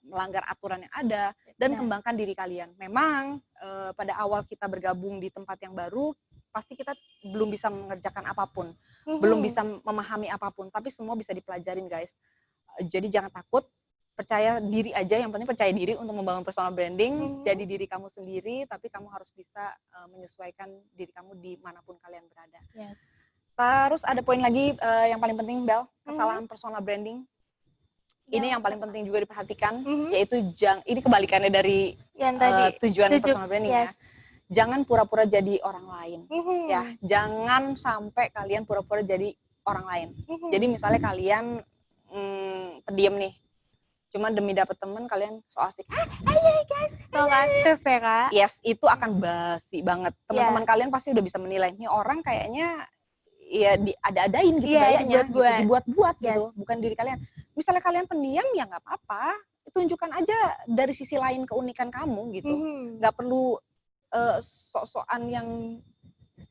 [SPEAKER 13] melanggar aturan yang ada dan kembangkan diri kalian. Memang pada awal kita bergabung di tempat yang baru, pasti kita belum bisa mengerjakan apapun, belum bisa memahami apapun, tapi semua bisa dipelajarin guys. Jadi jangan takut. Percaya diri aja, yang penting percaya diri untuk membangun personal branding, jadi diri kamu sendiri, tapi kamu harus bisa menyesuaikan diri kamu dimanapun kalian berada. Terus ada poin lagi yang paling penting, Bel, kesalahan personal branding. Ini yang paling penting juga diperhatikan, yaitu ini kebalikannya dari yang tujuan personal branding ya. Jangan pura-pura jadi orang lain, ya. Jangan sampai kalian pura-pura jadi orang lain. Jadi misalnya kalian pendiam nih, cuma demi dapat temen kalian so asik. Hai guys,
[SPEAKER 12] so aktif ya Kak.
[SPEAKER 13] Yes, itu akan basi banget. Teman-teman kalian pasti udah bisa menilai nih orang kayaknya ya ada-adain gitu gayanya, dibuat-buat gitu, bukan diri kalian. Misalnya kalian pendiam ya nggak apa-apa, tunjukkan aja dari sisi lain keunikan kamu gitu. Nggak perlu sok-sokan yang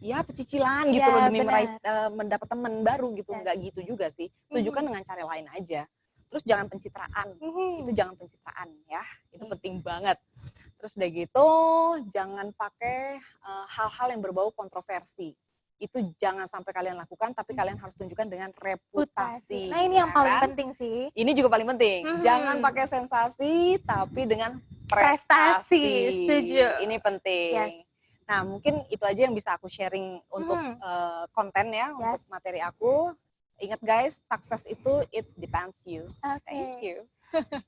[SPEAKER 13] ya pecicilan gitu loh demi mendapat teman baru gitu, nggak gitu juga sih. Tunjukkan dengan cara lain aja. Terus jangan pencitraan, itu jangan pencitraan ya, itu penting banget. Terus udah gitu, jangan pakai hal-hal yang berbau kontroversi. Itu jangan sampai kalian lakukan, tapi kalian harus tunjukkan dengan reputasi.
[SPEAKER 12] Nah ini yang paling penting sih.
[SPEAKER 13] Ini juga paling penting, jangan pakai sensasi, tapi dengan prestasi.
[SPEAKER 12] Setuju.
[SPEAKER 13] Ini penting. Nah mungkin itu aja yang bisa aku sharing untuk konten ya, untuk materi aku. Ingat guys, sukses itu it depends you. Thank you.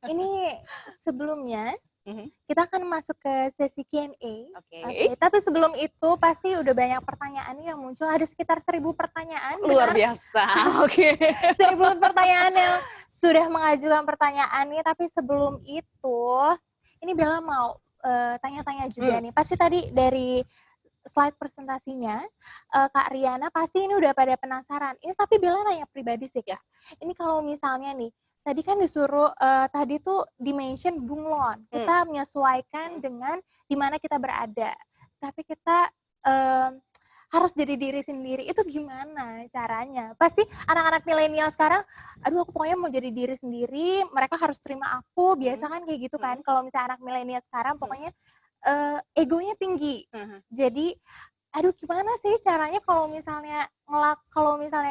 [SPEAKER 12] Ini sebelumnya kita akan masuk ke sesi Q&A. Tapi sebelum itu pasti udah banyak pertanyaan yang muncul. Ada sekitar 1000 pertanyaan.
[SPEAKER 13] Luar biasa.
[SPEAKER 12] 1000 pertanyaan yang sudah mengajukan pertanyaannya. Tapi sebelum itu, ini Bella mau tanya-tanya juga nih. Pasti tadi dari slide presentasinya, Kak Riana pasti ini udah pada penasaran. Ini tapi Bella nanya pribadi sih ya. Ini kalau misalnya nih, tadi kan disuruh, tadi tuh di-mention bunglon. Kita menyesuaikan dengan di mana kita berada. Tapi kita harus jadi diri sendiri. Itu gimana caranya? Pasti anak-anak milenial sekarang, aduh aku pokoknya mau jadi diri sendiri, mereka harus terima aku. Biasa kan kayak gitu kan. Kalau misalnya anak milenial sekarang pokoknya egonya tinggi. Jadi aduh gimana sih caranya kalau misalnya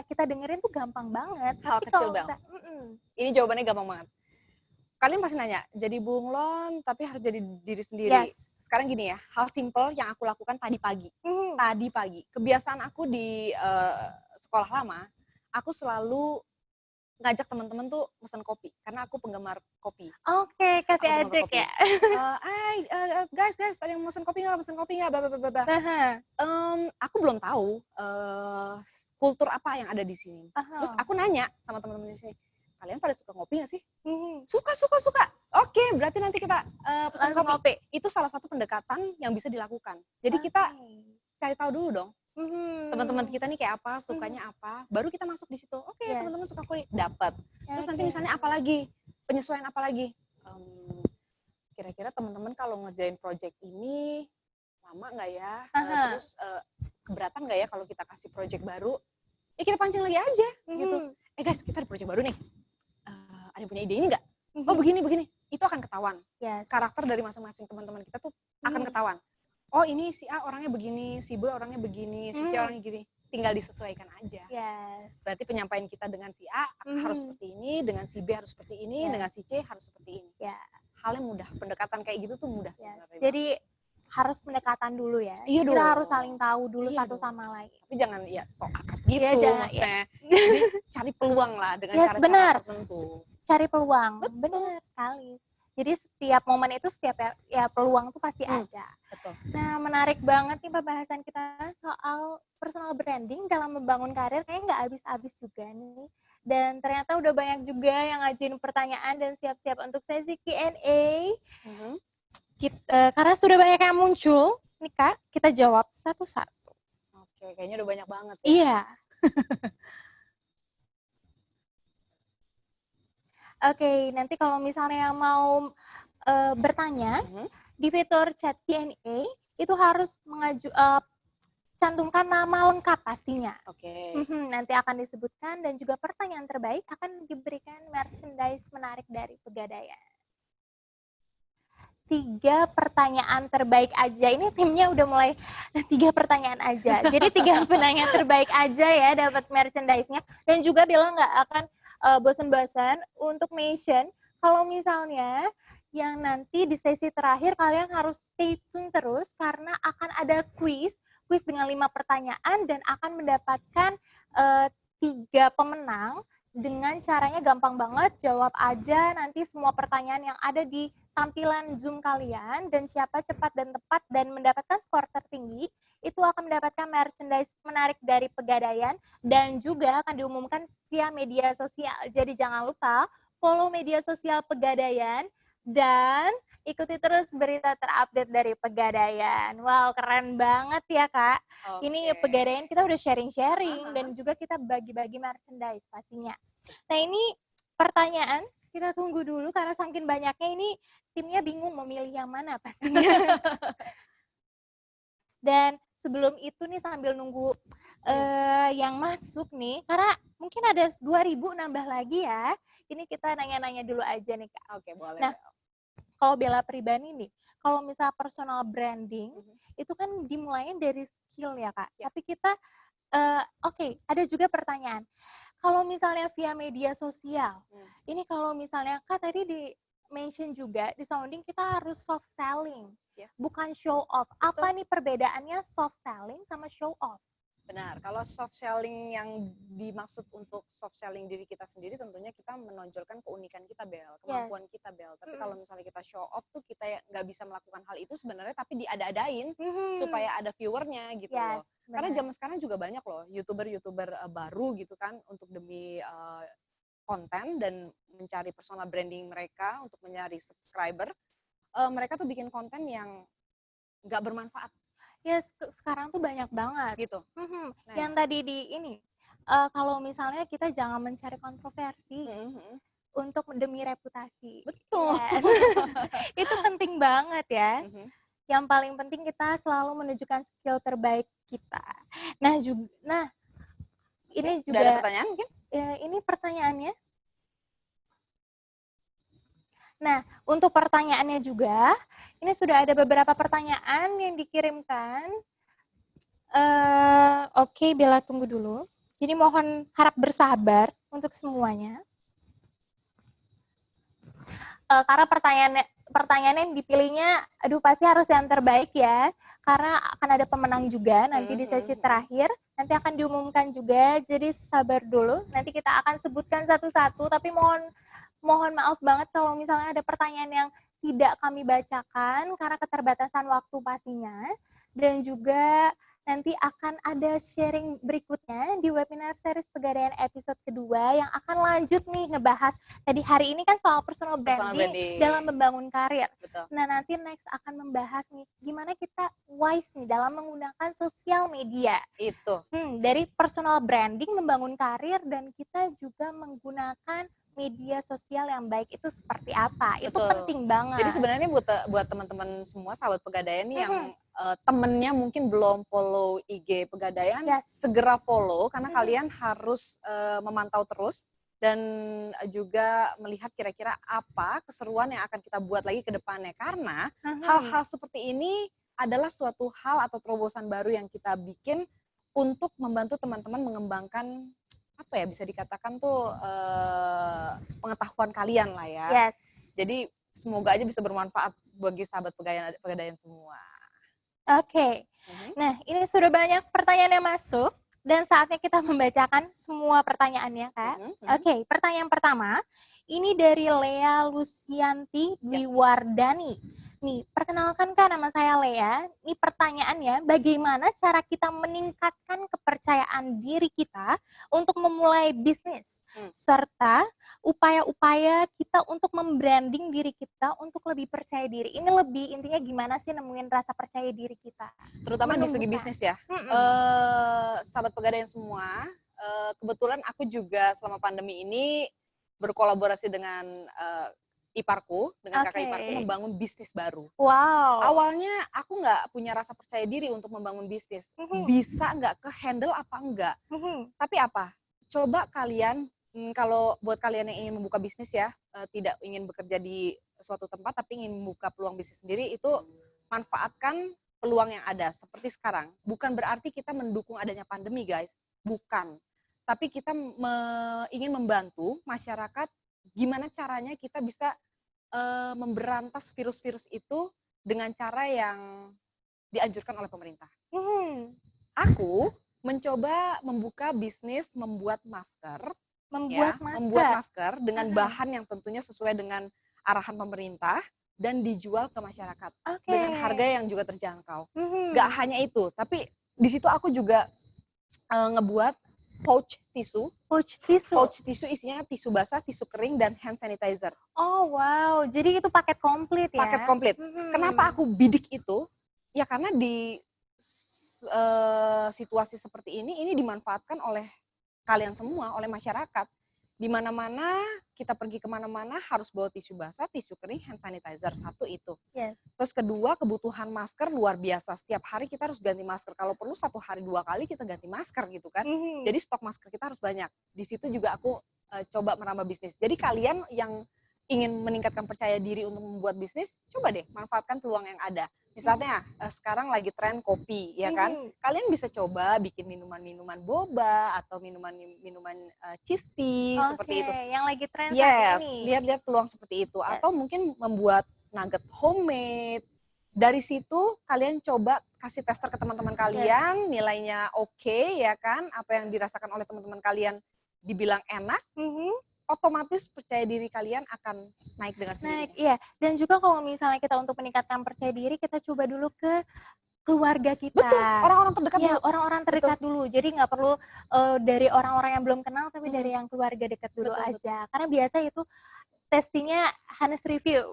[SPEAKER 12] kita dengerin tuh gampang banget.
[SPEAKER 13] Hal kecil Bel. Ini jawabannya gampang banget. Kalian pasti nanya, jadi bunglon tapi harus jadi diri sendiri. Sekarang gini ya, hal simple yang aku lakukan tadi pagi. Tadi pagi. Kebiasaan aku di sekolah lama, aku selalu ngajak teman-teman tuh pesen kopi karena aku penggemar kopi.
[SPEAKER 12] Oke, kasih adik ya.
[SPEAKER 13] Guys, ada yang pesen kopi nggak? Aku belum tahu kultur apa yang ada di sini. Terus aku nanya sama teman-teman di sini, kalian pada suka ngopi nggak sih? Suka. Oke, berarti nanti kita pesan kopi. Itu salah satu pendekatan yang bisa dilakukan. Jadi kita cari tahu dulu dong. Teman-teman kita nih kayak apa, sukanya apa, baru kita masuk di situ. Oke, teman-teman suka kopi, dapat. Terus nanti misalnya apa lagi? Penyesuaian apa lagi? Kira-kira teman-teman kalau ngerjain project ini lama nggak ya? Terus keberatan nggak ya kalau kita kasih project baru? Ya kita pancing lagi aja gitu. Guys, kita ada project baru nih. Ada yang punya ide ini nggak? Oh begini. Itu akan ketahuan. Karakter dari masing-masing teman-teman kita tuh akan ketahuan. Oh ini si A orangnya begini, si B orangnya begini, si C orangnya gini. Tinggal disesuaikan aja. Berarti penyampaian kita dengan si A harus seperti ini, dengan si B harus seperti ini, dengan si C harus seperti ini. Hal yang mudah, pendekatan kayak gitu tuh mudah sebenarnya.
[SPEAKER 12] Jadi harus pendekatan dulu ya.
[SPEAKER 13] Iya
[SPEAKER 12] Kita
[SPEAKER 13] dong.
[SPEAKER 12] harus saling tahu dulu satu sama lain.
[SPEAKER 13] Tapi jangan ya sok akrab gitu
[SPEAKER 12] jangan,
[SPEAKER 13] maksudnya. Jadi cari peluang lah dengan cara-cara tertentu.
[SPEAKER 12] Cari peluang. Benar sekali. Jadi setiap momen itu setiap ya peluang tuh pasti ada.
[SPEAKER 13] Betul.
[SPEAKER 12] Nah, menarik banget nih pembahasan kita soal personal branding dalam membangun karir. Kayaknya nggak habis-habis juga nih. Dan ternyata udah banyak juga yang ngajuin pertanyaan dan siap-siap untuk sesi Q&A. Karena sudah banyak yang muncul, nih Kak, kita jawab satu-satu.
[SPEAKER 13] Oke, kayaknya udah banyak banget ya.
[SPEAKER 12] Iya. Oke, nanti kalau misalnya mau bertanya di fitur chat Q&A itu harus cantumkan nama lengkap pastinya.
[SPEAKER 13] Oke.
[SPEAKER 12] Nanti akan disebutkan dan juga pertanyaan terbaik akan diberikan merchandise menarik dari Pegadaian. 3 pertanyaan terbaik aja. Ini timnya udah mulai 3 pertanyaan aja. Jadi 3 pertanyaan terbaik aja ya dapat merchandise-nya. Dan juga Bella nggak akan bosan-bosan untuk mention kalau misalnya yang nanti di sesi terakhir kalian harus stay tune terus karena akan ada quiz dengan 5 pertanyaan dan akan mendapatkan 3 pemenang dengan caranya gampang banget, jawab aja nanti semua pertanyaan yang ada di tampilan Zoom kalian dan siapa cepat dan tepat dan mendapatkan skor tertinggi itu akan mendapatkan merchandise menarik dari Pegadaian dan juga akan diumumkan via media sosial. Jadi jangan lupa follow media sosial Pegadaian dan ikuti terus berita terupdate dari Pegadaian. Wow, keren banget ya Kak. Ini Pegadaian kita udah sharing-sharing dan juga kita bagi-bagi merchandise pastinya. Nah ini pertanyaan kita tunggu dulu karena saking banyaknya ini timnya bingung memilih yang mana pastinya. Dan sebelum itu nih sambil nunggu yang masuk nih, karena mungkin ada 2.000 nambah lagi ya. Ini kita nanya-nanya dulu aja nih Kak.
[SPEAKER 13] Oke, boleh.
[SPEAKER 12] Nah, kalau Bella pribadi nih, kalau misalnya personal branding, itu kan dimulainya dari skill ya Kak. Tapi kita, ada juga pertanyaan. Kalau misalnya via media sosial, ini kalau misalnya Kak tadi di mention juga, di sounding kita harus soft selling, bukan show off. Apa nih perbedaannya soft selling sama show off?
[SPEAKER 13] Benar, kalau soft selling yang dimaksud untuk soft selling diri kita sendiri tentunya kita menonjolkan keunikan kita Bel, kemampuan kita Bel. Tapi kalau misalnya kita show off tuh kita nggak bisa melakukan hal itu sebenarnya tapi diada-adain supaya ada viewernya gitu loh. Karena zaman sekarang juga banyak loh youtuber baru gitu kan untuk demi konten dan mencari personal branding mereka untuk mencari subscriber. Mereka tuh bikin konten yang nggak bermanfaat.
[SPEAKER 12] Ya sekarang tuh banyak banget
[SPEAKER 13] gitu.
[SPEAKER 12] Yang tadi di ini, kalau misalnya kita jangan mencari kontroversi untuk demi reputasi.
[SPEAKER 13] Betul.
[SPEAKER 12] Yes. Itu penting banget ya. Yang paling penting kita selalu menunjukkan skill terbaik kita. Nah ini juga.
[SPEAKER 13] Udah ada pertanyaan mungkin?
[SPEAKER 12] Ya, ini pertanyaannya. Nah, untuk pertanyaannya juga, ini sudah ada beberapa pertanyaan yang dikirimkan. Oke, Bella tunggu dulu. Jadi mohon harap bersabar untuk semuanya. Karena pertanyaan yang dipilihnya, aduh pasti harus yang terbaik ya. Karena akan ada pemenang juga nanti di sesi terakhir. Nanti akan diumumkan juga, jadi sabar dulu. Nanti kita akan sebutkan satu-satu, tapi mohon maaf banget kalau misalnya ada pertanyaan yang tidak kami bacakan karena keterbatasan waktu pastinya. Dan juga nanti akan ada sharing berikutnya di webinar series Pegadaian episode kedua yang akan lanjut nih ngebahas tadi hari ini kan soal personal branding dalam membangun karir.
[SPEAKER 13] Betul.
[SPEAKER 12] Nah, nanti next akan membahas nih gimana kita wise nih dalam menggunakan sosial media.
[SPEAKER 13] Itu.
[SPEAKER 12] Dari personal branding membangun karir dan kita juga menggunakan media sosial yang baik itu seperti apa. Itu penting banget.
[SPEAKER 13] Jadi sebenarnya buat teman-teman semua sahabat Pegadaian nih yang temennya mungkin belum follow IG Pegadaian, segera follow karena kalian harus memantau terus dan juga melihat kira-kira apa keseruan yang akan kita buat lagi ke depannya. Karena hal-hal seperti ini adalah suatu hal atau terobosan baru yang kita bikin untuk membantu teman-teman mengembangkan apa ya, bisa dikatakan tuh pengetahuan kalian lah ya.
[SPEAKER 12] Yes.
[SPEAKER 13] Jadi semoga aja bisa bermanfaat bagi sahabat Pegadaian semua.
[SPEAKER 12] Oke. Nah, ini sudah banyak pertanyaan yang masuk dan saatnya kita membacakan semua pertanyaannya, Kak. Oke, pertanyaan pertama ini dari Lea Lucianti Dwiwardani. Nih, perkenalkan Kak, nama saya Lea. Ini pertanyaannya, bagaimana cara kita meningkatkan kepercayaan diri kita untuk memulai bisnis? Serta upaya-upaya kita untuk membranding diri kita untuk lebih percaya diri. Ini lebih intinya gimana sih nemuin rasa percaya diri kita?
[SPEAKER 13] Terutama di segi bisnis ya. Sahabat Pegadaian semua, kebetulan aku juga selama pandemi ini berkolaborasi dengan iparku, dengan kakak iparku membangun bisnis baru.
[SPEAKER 12] Wow.
[SPEAKER 13] Awalnya aku nggak punya rasa percaya diri untuk membangun bisnis. Bisa nggak ke handle apa enggak. Tapi apa? Coba kalian, kalau buat kalian yang ingin membuka bisnis ya, tidak ingin bekerja di suatu tempat tapi ingin membuka peluang bisnis sendiri, itu manfaatkan peluang yang ada seperti sekarang. Bukan berarti kita mendukung adanya pandemi guys, bukan. Tapi kita ingin membantu masyarakat gimana caranya kita bisa memberantas virus-virus itu dengan cara yang dianjurkan oleh pemerintah. Aku mencoba membuka bisnis membuat masker, membuat masker dengan bahan yang tentunya sesuai dengan arahan pemerintah dan dijual ke masyarakat dengan harga yang juga terjangkau. Gak hanya itu, tapi di situ aku juga ngebuat pouch tisu.
[SPEAKER 12] Pouch tisu
[SPEAKER 13] Isinya tisu basah, tisu kering, dan hand sanitizer.
[SPEAKER 12] Oh wow, jadi itu paket komplit ya?
[SPEAKER 13] Paket komplit. Kenapa aku bidik itu? Ya karena di situasi seperti ini dimanfaatkan oleh kalian semua, oleh masyarakat. Di mana-mana, kita pergi kemana-mana harus bawa tisu basah, tisu kering, hand sanitizer. Satu itu. Terus kedua, kebutuhan masker luar biasa. Setiap hari kita harus ganti masker. Kalau perlu 1 hari 2 kali kita ganti masker gitu kan. Jadi stok masker kita harus banyak. Di situ juga aku coba merambah bisnis. Jadi kalian yang ingin meningkatkan percaya diri untuk membuat bisnis, coba deh manfaatkan peluang yang ada. Misalnya sekarang lagi tren kopi, ya kan? Kalian bisa coba bikin minuman-minuman boba atau minuman-minuman cheese tea seperti itu.
[SPEAKER 12] Yang lagi tren saat ini.
[SPEAKER 13] Lihat-lihat peluang seperti itu. Atau mungkin membuat nugget homemade. Dari situ kalian coba kasih tester ke teman-teman kalian, nilainya oke, ya kan? Apa yang dirasakan oleh teman-teman kalian dibilang enak. Otomatis percaya diri kalian akan naik dengan sendirinya.
[SPEAKER 12] Iya, dan juga kalau misalnya kita untuk meningkatkan percaya diri, kita coba dulu ke keluarga kita.
[SPEAKER 13] Betul, orang-orang terdekat
[SPEAKER 12] dulu. Orang-orang terdekat dulu. Jadi nggak perlu dari orang-orang yang belum kenal, tapi dari yang keluarga dekat dulu aja. Karena biasa itu testingnya honest review.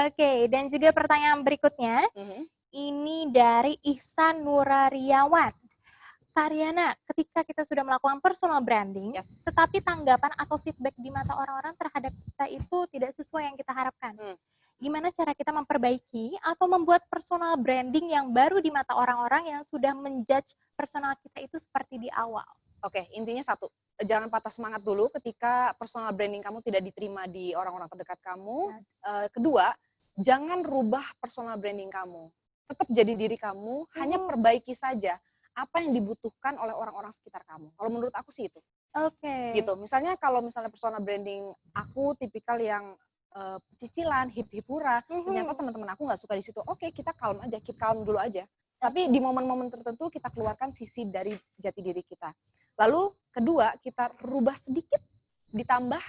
[SPEAKER 12] Oke, dan juga pertanyaan berikutnya, ini dari Ihsan Nurariawan. Karyana, ketika kita sudah melakukan personal branding, tetapi tanggapan atau feedback di mata orang-orang terhadap kita itu tidak sesuai yang kita harapkan. Gimana cara kita memperbaiki atau membuat personal branding yang baru di mata orang-orang yang sudah menjudge personal kita itu seperti di awal?
[SPEAKER 13] Oke, intinya satu, jangan patah semangat dulu ketika personal branding kamu tidak diterima di orang-orang terdekat kamu. Kedua, jangan rubah personal branding kamu. Tetap jadi diri kamu, hanya perbaiki saja apa yang dibutuhkan oleh orang-orang sekitar kamu. Kalau menurut aku sih itu. Gitu. Misalnya kalau misalnya personal branding aku tipikal yang cicilan, hip-hipura, ternyata teman-teman aku nggak suka di situ. Oke, kita calm aja, keep calm dulu aja. Tapi di momen-momen tertentu kita keluarkan sisi dari jati diri kita. Lalu kedua, kita rubah sedikit, ditambah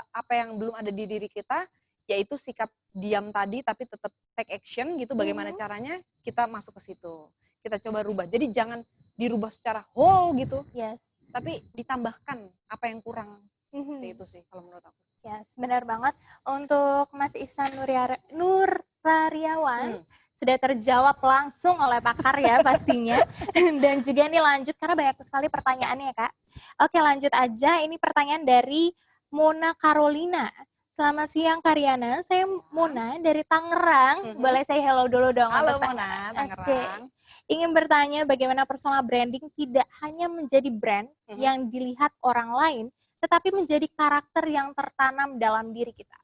[SPEAKER 13] apa yang belum ada di diri kita, yaitu sikap diam tadi tapi tetap take action gitu. Bagaimana caranya kita masuk ke situ. Kita coba rubah. Jadi jangan dirubah secara whole gitu.
[SPEAKER 12] Yes.
[SPEAKER 13] Tapi ditambahkan apa yang kurang. Seperti itu sih kalau menurut aku.
[SPEAKER 12] Yes, benar banget. Untuk Mas Ihsan Nurrariawan sudah terjawab langsung oleh pakar ya pastinya. Dan juga nih lanjut karena banyak sekali pertanyaannya Kak. Oke lanjut aja, ini pertanyaan dari Mona Carolina. Selamat siang Karyana, saya Mona dari Tangerang. Boleh saya hello dulu dong?
[SPEAKER 13] Halo
[SPEAKER 12] untuk
[SPEAKER 13] Mona, Tangerang.
[SPEAKER 12] Oke. Ingin bertanya bagaimana personal branding tidak hanya menjadi brand yang dilihat orang lain, tetapi menjadi karakter yang tertanam dalam diri kita.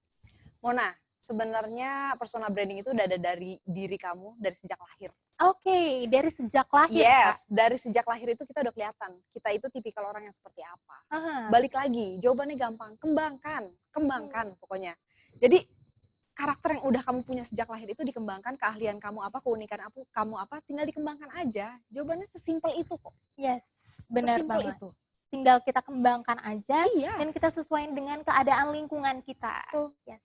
[SPEAKER 13] Mona, sebenarnya personal branding itu udah ada dari diri kamu dari sejak lahir.
[SPEAKER 12] Oke, dari sejak lahir.
[SPEAKER 13] Yes,
[SPEAKER 12] Kak?
[SPEAKER 13] dari sejak lahir itu kita udah kelihatan. Kita itu tipikal orang yang seperti apa. Balik lagi, jawabannya gampang. Kembangkan pokoknya. Jadi karakter yang udah kamu punya sejak lahir itu dikembangkan, keahlian kamu apa, keunikan kamu apa, tinggal dikembangkan aja. Jawabannya sesimpel itu kok.
[SPEAKER 12] Yes, benar
[SPEAKER 13] Sesimpel
[SPEAKER 12] banget.
[SPEAKER 13] itu.
[SPEAKER 12] Tinggal kita kembangkan aja dan kita sesuaikan dengan keadaan lingkungan kita. Yes.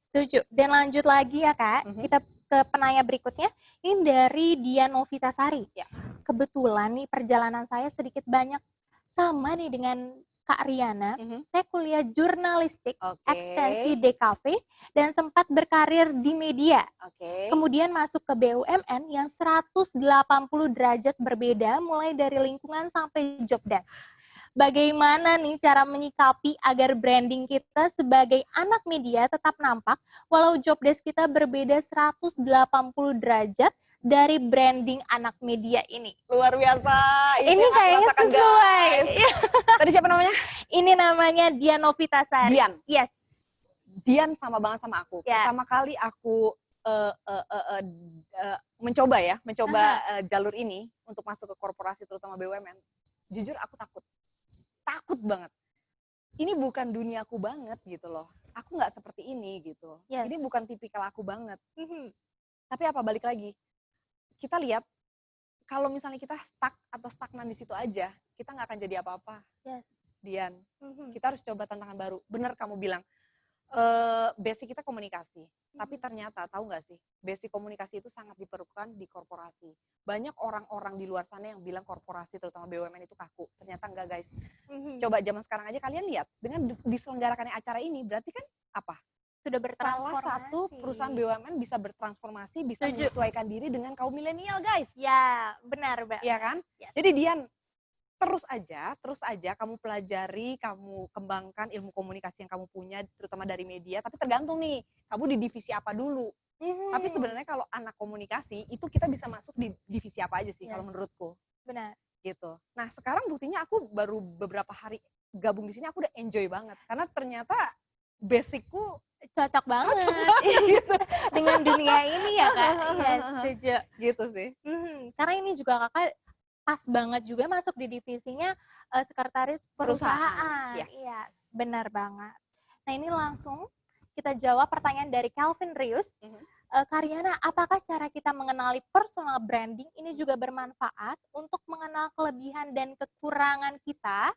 [SPEAKER 12] Setuju. Dan lanjut lagi ya Kak, kita ke penanya berikutnya. Ini dari Dian Novitasari. Kebetulan nih perjalanan saya sedikit banyak sama nih dengan Kak Riana. Saya kuliah jurnalistik, ekstensi DKV, dan sempat berkarir di media. Kemudian masuk ke BUMN yang 180 derajat berbeda, mulai dari lingkungan sampai job desk. Bagaimana nih cara menyikapi agar branding kita sebagai anak media tetap nampak walau job desk kita berbeda 180 derajat dari branding anak media ini?
[SPEAKER 13] Luar biasa.
[SPEAKER 12] Ini kayaknya sesuai.
[SPEAKER 13] Tadi siapa namanya?
[SPEAKER 12] Ini namanya Dian Novitasari.
[SPEAKER 13] Dian.
[SPEAKER 12] Yes.
[SPEAKER 13] Dian sama banget sama aku. Pertama kali aku mencoba jalur ini untuk masuk ke korporasi terutama BUMN. Jujur aku takut banget. Ini bukan duniaku banget gitu loh. Aku nggak seperti ini gitu. Ini bukan tipikal aku banget. Tapi apa, balik lagi. Kita lihat, kalau misalnya kita stuck atau stagnan di situ aja, kita nggak akan jadi apa-apa. Dian, kita harus coba tantangan baru. Bener kamu bilang, basic kita komunikasi. Tapi ternyata, tahu nggak sih, basic komunikasi itu sangat diperlukan di korporasi. Banyak orang-orang di luar sana yang bilang korporasi, terutama BUMN itu kaku. Ternyata enggak guys. Coba zaman sekarang aja kalian lihat, dengan diselenggarakannya acara ini, berarti kan apa?
[SPEAKER 12] Sudah bertransformasi.
[SPEAKER 13] Salah satu perusahaan BUMN bisa bertransformasi, bisa menyesuaikan diri dengan kaum milenial guys.
[SPEAKER 12] Ya, benar Mbak.
[SPEAKER 13] Iya kan? Jadi Dian, terus aja kamu pelajari, kamu kembangkan ilmu komunikasi yang kamu punya, terutama dari media. Tapi tergantung nih, kamu di divisi apa dulu. Tapi sebenarnya kalau anak komunikasi, itu kita bisa masuk di divisi apa aja sih kalau menurutku.
[SPEAKER 12] Benar.
[SPEAKER 13] Gitu. Nah sekarang buktinya aku baru beberapa hari gabung di sini, aku udah enjoy banget. Karena ternyata basicku
[SPEAKER 12] cocok banget.
[SPEAKER 13] Gitu.
[SPEAKER 12] Dengan dunia ini ya Kak. Ya, setuju.
[SPEAKER 13] Gitu sih.
[SPEAKER 12] Karena ini juga Kakak pas banget juga masuk di divisinya sekretaris perusahaan. Iya, benar banget. Nah ini langsung kita jawab pertanyaan dari Calvin Rius. Karyana, apakah cara kita mengenali personal branding ini juga bermanfaat untuk mengenal kelebihan dan kekurangan kita,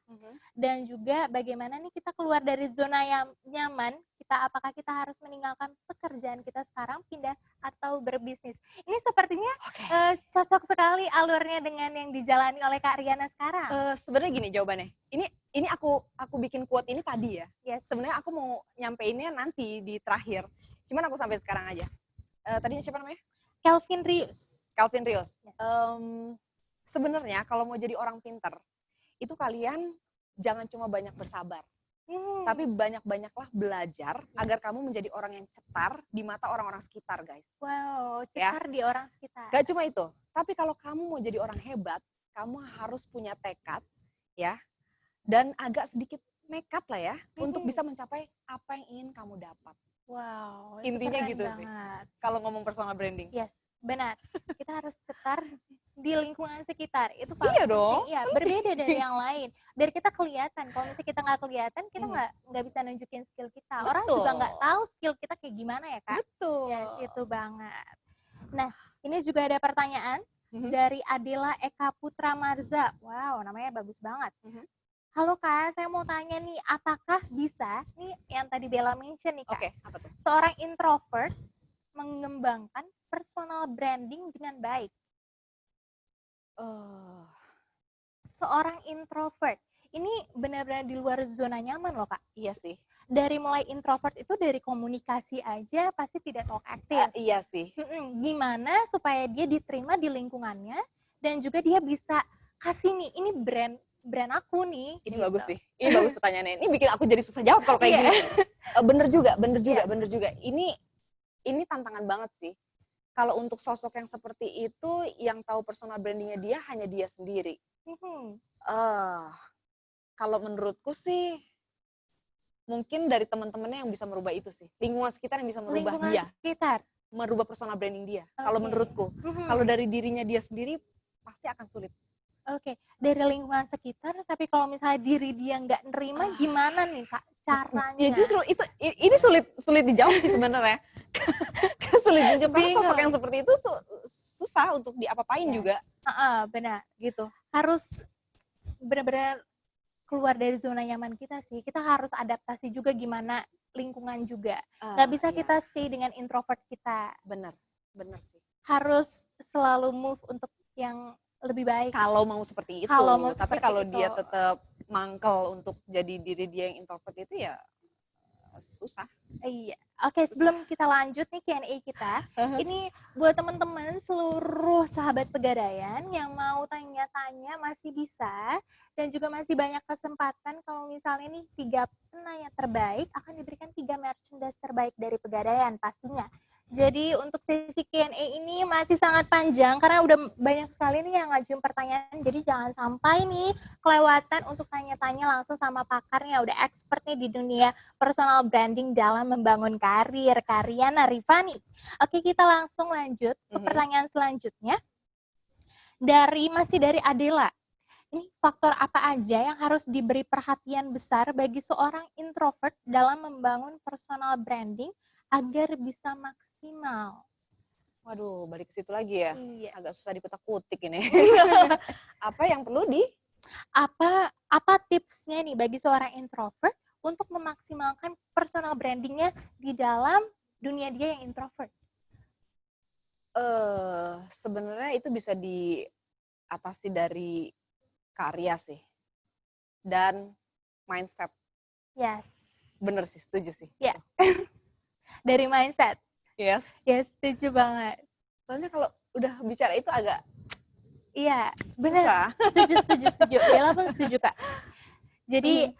[SPEAKER 12] dan juga bagaimana nih kita keluar dari zona yang nyaman kita, apakah kita harus meninggalkan pekerjaan kita sekarang, pindah atau berbisnis? Ini sepertinya cocok sekali alurnya dengan yang dijalani oleh Kak Riana sekarang.
[SPEAKER 13] Sebenarnya gini jawabannya. Ini aku bikin quote ini tadi ya. Sebenarnya aku mau nyampeinnya nanti di terakhir. Cuman aku sampai sekarang aja. Tadinya siapa namanya?
[SPEAKER 12] Calvin Rius.
[SPEAKER 13] Calvin Rius. Sebenarnya kalau mau jadi orang pinter, itu kalian jangan cuma banyak bersabar. Tapi banyak-banyaklah belajar agar kamu menjadi orang yang cetar di mata orang-orang sekitar, guys.
[SPEAKER 12] Wow, cetar di orang sekitar.
[SPEAKER 13] Gak cuma itu. Tapi kalau kamu mau jadi orang hebat, kamu harus punya tekad, ya. Dan agak sedikit nekat lah ya, untuk bisa mencapai apa yang ingin kamu dapat.
[SPEAKER 12] Wow,
[SPEAKER 13] intinya gitu sih. Kalau ngomong personal branding.
[SPEAKER 12] Yes, benar. Kita harus cetar di lingkungan sekitar. Itu
[SPEAKER 13] paling iya dong.
[SPEAKER 12] Iya, berbeda dari yang lain. Biar kita kelihatan. Kalau misalnya kita nggak kelihatan, kita nggak bisa nunjukin skill kita. Orang juga nggak tahu skill kita kayak gimana ya Kak.
[SPEAKER 13] Betul.
[SPEAKER 12] Yes, itu banget. Nah, ini juga ada pertanyaan dari Adela Eka Putra Marza. Wow, namanya bagus banget. Halo Kak, saya mau tanya nih, apakah bisa, nih yang tadi Bella mention nih Kak,
[SPEAKER 13] Oke, apa tuh?
[SPEAKER 12] seorang introvert mengembangkan personal branding dengan baik? Seorang introvert, ini benar-benar di luar zona nyaman loh Kak.
[SPEAKER 13] Iya sih.
[SPEAKER 12] Dari mulai introvert itu dari komunikasi aja pasti tidak talkative.
[SPEAKER 13] Iya sih.
[SPEAKER 12] Gimana supaya dia diterima di lingkungannya dan juga dia bisa kasih nih, ini brand aku nih.
[SPEAKER 13] Ini
[SPEAKER 12] gitu.
[SPEAKER 13] bagus sih. Ini bagus pertanyaannya. Ini bikin aku jadi susah jawab kalau kayak gini. Bener juga. Ini tantangan banget sih. Kalau untuk sosok yang seperti itu, yang tahu personal brandingnya dia hanya dia sendiri. Kalau menurutku sih, mungkin dari teman-temannya yang bisa merubah itu sih. Lingkungan sekitar yang bisa merubah dia. Merubah personal branding dia. Kalau menurutku. Kalau dari dirinya dia sendiri, pasti akan sulit.
[SPEAKER 12] Oke, dari lingkungan sekitar, tapi kalau misalnya diri dia nggak nerima, gimana nih Kak caranya?
[SPEAKER 13] Ya justru ini sulit dijawab sih sebenarnya. Sulit dijawab karena sosok yang seperti itu susah untuk diapa-apain juga.
[SPEAKER 12] Benar.
[SPEAKER 13] Gitu.
[SPEAKER 12] Harus benar-benar keluar dari zona nyaman kita sih. Kita harus adaptasi juga gimana lingkungan juga. Nggak bisa kita stay dengan introvert kita.
[SPEAKER 13] Benar sih.
[SPEAKER 12] Harus selalu move untuk yang lebih baik.
[SPEAKER 13] Kalau mau seperti itu. Tapi kalau dia tetap mangkel untuk jadi diri dia yang introvert itu ya susah.
[SPEAKER 12] Iya. Oke, sebelum kita lanjut nih Q&A kita, ini buat teman-teman seluruh sahabat Pegadaian yang mau tanya-tanya masih bisa, dan juga masih banyak kesempatan kalau misalnya nih 3 penanya terbaik akan diberikan 3 merchandise terbaik dari Pegadaian pastinya. Jadi untuk sesi Q&A ini masih sangat panjang karena udah banyak sekali nih yang ngajuin pertanyaan. Jadi jangan sampai nih kelewatan untuk tanya-tanya langsung sama pakarnya, udah expertnya di dunia personal branding dalam membangun karir, Karyana Rifani. Oke, kita langsung lanjut ke pertanyaan selanjutnya. Masih dari Adela. Ini faktor apa aja yang harus diberi perhatian besar bagi seorang introvert dalam membangun personal branding agar bisa maksimal?
[SPEAKER 13] Waduh, balik ke situ lagi ya.
[SPEAKER 12] Iya.
[SPEAKER 13] Agak susah dikutak-kutik ini. Apa yang perlu
[SPEAKER 12] apa tipsnya nih bagi seorang introvert untuk memaksimalkan personal brandingnya di dalam dunia dia yang introvert?
[SPEAKER 13] Sebenarnya itu bisa diatasi dari karya sih. Dan mindset.
[SPEAKER 12] Yes.
[SPEAKER 13] Bener sih, setuju sih.
[SPEAKER 12] Ya. Dari mindset.
[SPEAKER 13] Yes.
[SPEAKER 12] Yes, setuju banget.
[SPEAKER 13] Soalnya kalau udah bicara itu agak
[SPEAKER 12] iya, benar. Setuju. Bella pun setuju, Kak. Jadi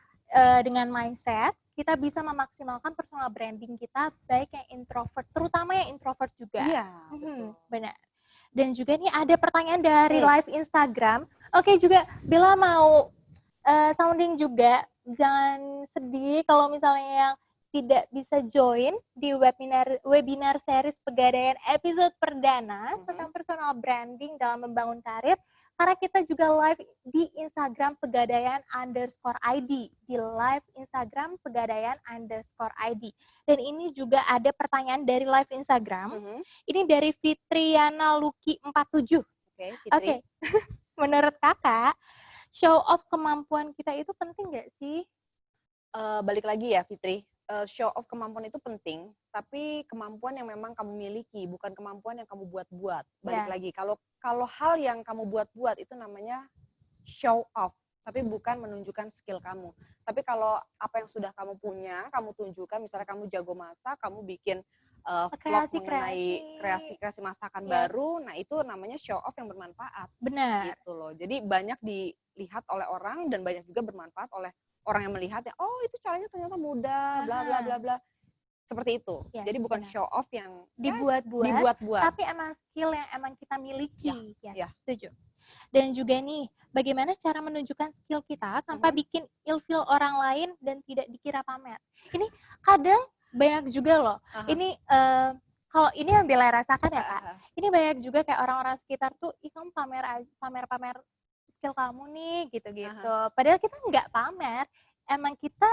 [SPEAKER 12] dengan mindset kita bisa memaksimalkan personal branding kita, baik yang introvert, terutama yang introvert juga.
[SPEAKER 13] Iya, betul.
[SPEAKER 12] Benar. Dan juga nih ada pertanyaan dari live Instagram. Oke, juga Bella mau sounding juga, jangan sedih kalau misalnya yang tidak bisa join di webinar series Pegadaian episode perdana tentang personal branding dalam membangun karir, karena kita juga live di Instagram Pegadaian_ID, di live Instagram Pegadaian_ID. Dan ini juga ada pertanyaan dari live Instagram. Ini dari Fitriana Luki 47. Oke. Menurut Kakak, show off kemampuan kita itu penting nggak sih?
[SPEAKER 13] Balik lagi ya Fitri. Show off kemampuan itu penting, tapi kemampuan yang memang kamu miliki, bukan kemampuan yang kamu buat-buat. Balik lagi, kalau hal yang kamu buat-buat itu namanya show off, tapi bukan menunjukkan skill kamu. Tapi kalau apa yang sudah kamu punya, kamu tunjukkan, misalnya kamu jago masak, kamu bikin vlog mengenai kreasi masakan baru, nah itu namanya show off yang bermanfaat.
[SPEAKER 12] Benar.
[SPEAKER 13] Gitu loh. Jadi banyak dilihat oleh orang dan banyak juga bermanfaat oleh orang yang melihat ya, oh itu caranya ternyata mudah, bla bla bla bla. Seperti itu. Jadi bukan show off yang
[SPEAKER 12] dibuat-buat, tapi emang skill yang emang kita miliki. Setuju. Dan juga nih, bagaimana cara menunjukkan skill kita tanpa bikin ilfeel orang lain dan tidak dikira pamer. Ini kadang banyak juga loh. Ini kalau ini yang Bella rasakan ya Kak, ini banyak juga kayak orang-orang sekitar tuh, ih kamu pamer skill kamu nih, gitu-gitu. Padahal kita nggak pamer, emang kita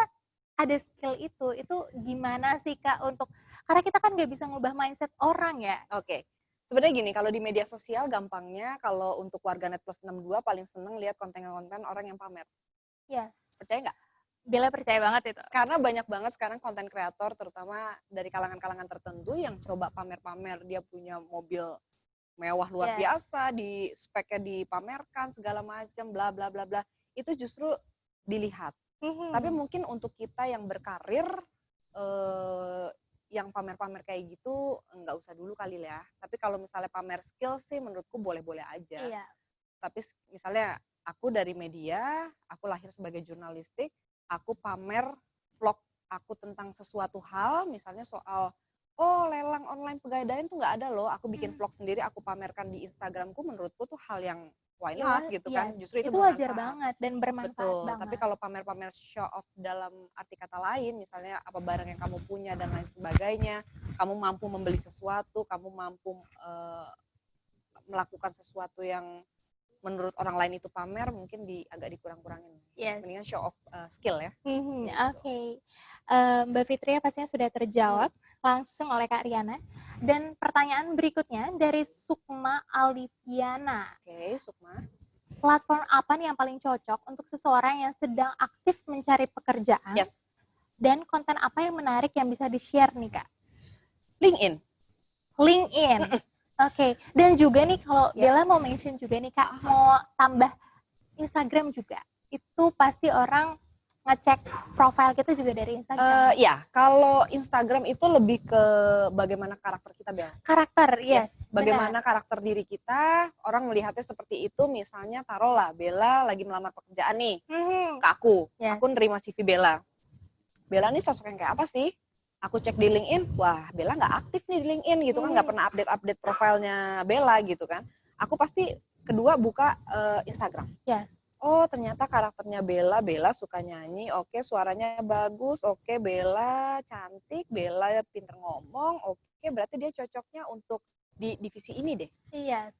[SPEAKER 12] ada skill itu gimana sih Kak untuk, karena kita kan nggak bisa ngubah mindset orang ya.
[SPEAKER 13] Oke. Sebenarnya gini, kalau di media sosial gampangnya, kalau untuk warganet plus 62 paling seneng lihat konten-konten orang yang pamer.
[SPEAKER 12] Yes.
[SPEAKER 13] Percaya nggak?
[SPEAKER 12] Bella percaya banget itu.
[SPEAKER 13] Karena banyak banget sekarang konten kreator, terutama dari kalangan-kalangan tertentu yang coba pamer-pamer, dia punya mobil mewah luar biasa, di speknya dipamerkan segala macam, bla bla bla bla. Itu justru dilihat. Tapi mungkin untuk kita yang berkarir, yang pamer-pamer kayak gitu nggak usah dulu kali ya. Tapi kalau misalnya pamer skill sih menurutku boleh-boleh aja.
[SPEAKER 12] Iya.
[SPEAKER 13] Tapi misalnya aku dari media, aku lahir sebagai jurnalistik, aku pamer vlog aku tentang sesuatu hal, misalnya soal lelang online pegadaian tuh nggak ada loh, aku bikin vlog sendiri, aku pamerkan di Instagramku, menurutku tuh hal yang why not gitu kan, justru itu
[SPEAKER 12] wajar
[SPEAKER 13] bermanfaat.
[SPEAKER 12] banget dan bermanfaat
[SPEAKER 13] Betul,
[SPEAKER 12] banget.
[SPEAKER 13] tapi kalau pamer-pamer show off dalam arti kata lain, misalnya apa barang yang kamu punya dan lain sebagainya, kamu mampu membeli sesuatu, kamu mampu melakukan sesuatu yang menurut orang lain itu pamer, mungkin agak dikurang-kurangin. Mendingan show off skill ya.
[SPEAKER 12] Oke. Mbak Fitria pastinya sudah terjawab langsung oleh Kak Riana. Dan pertanyaan berikutnya dari Sukma Aliviana.
[SPEAKER 13] Oke, Sukma.
[SPEAKER 12] Platform apa nih yang paling cocok untuk seseorang yang sedang aktif mencari pekerjaan?
[SPEAKER 13] Yes.
[SPEAKER 12] Dan konten apa yang menarik yang bisa di-share nih, Kak?
[SPEAKER 13] LinkedIn.
[SPEAKER 12] Oke, dan juga nih kalau Bella mau mention juga nih Kak, mau tambah Instagram juga. Itu pasti orang ngecek profil kita juga dari Instagram.
[SPEAKER 13] Ya, kalau Instagram itu lebih ke bagaimana karakter kita, Bella.
[SPEAKER 12] Karakter, yes.
[SPEAKER 13] Bagaimana karakter diri kita, orang melihatnya seperti itu, misalnya taruhlah Bella lagi melamar pekerjaan nih ke aku. Aku nerima CV Bella. Bella nih sosok yang kayak apa sih? Aku cek di LinkedIn, wah Bella nggak aktif nih di LinkedIn gitu kan, nggak pernah update profilnya Bella gitu kan. Aku pasti kedua buka Instagram.
[SPEAKER 12] Yes.
[SPEAKER 13] Oh ternyata karakternya Bella suka nyanyi, oke suaranya bagus, oke Bella cantik, Bella pinter ngomong, oke berarti dia cocoknya untuk di divisi ini deh.
[SPEAKER 12] Yes.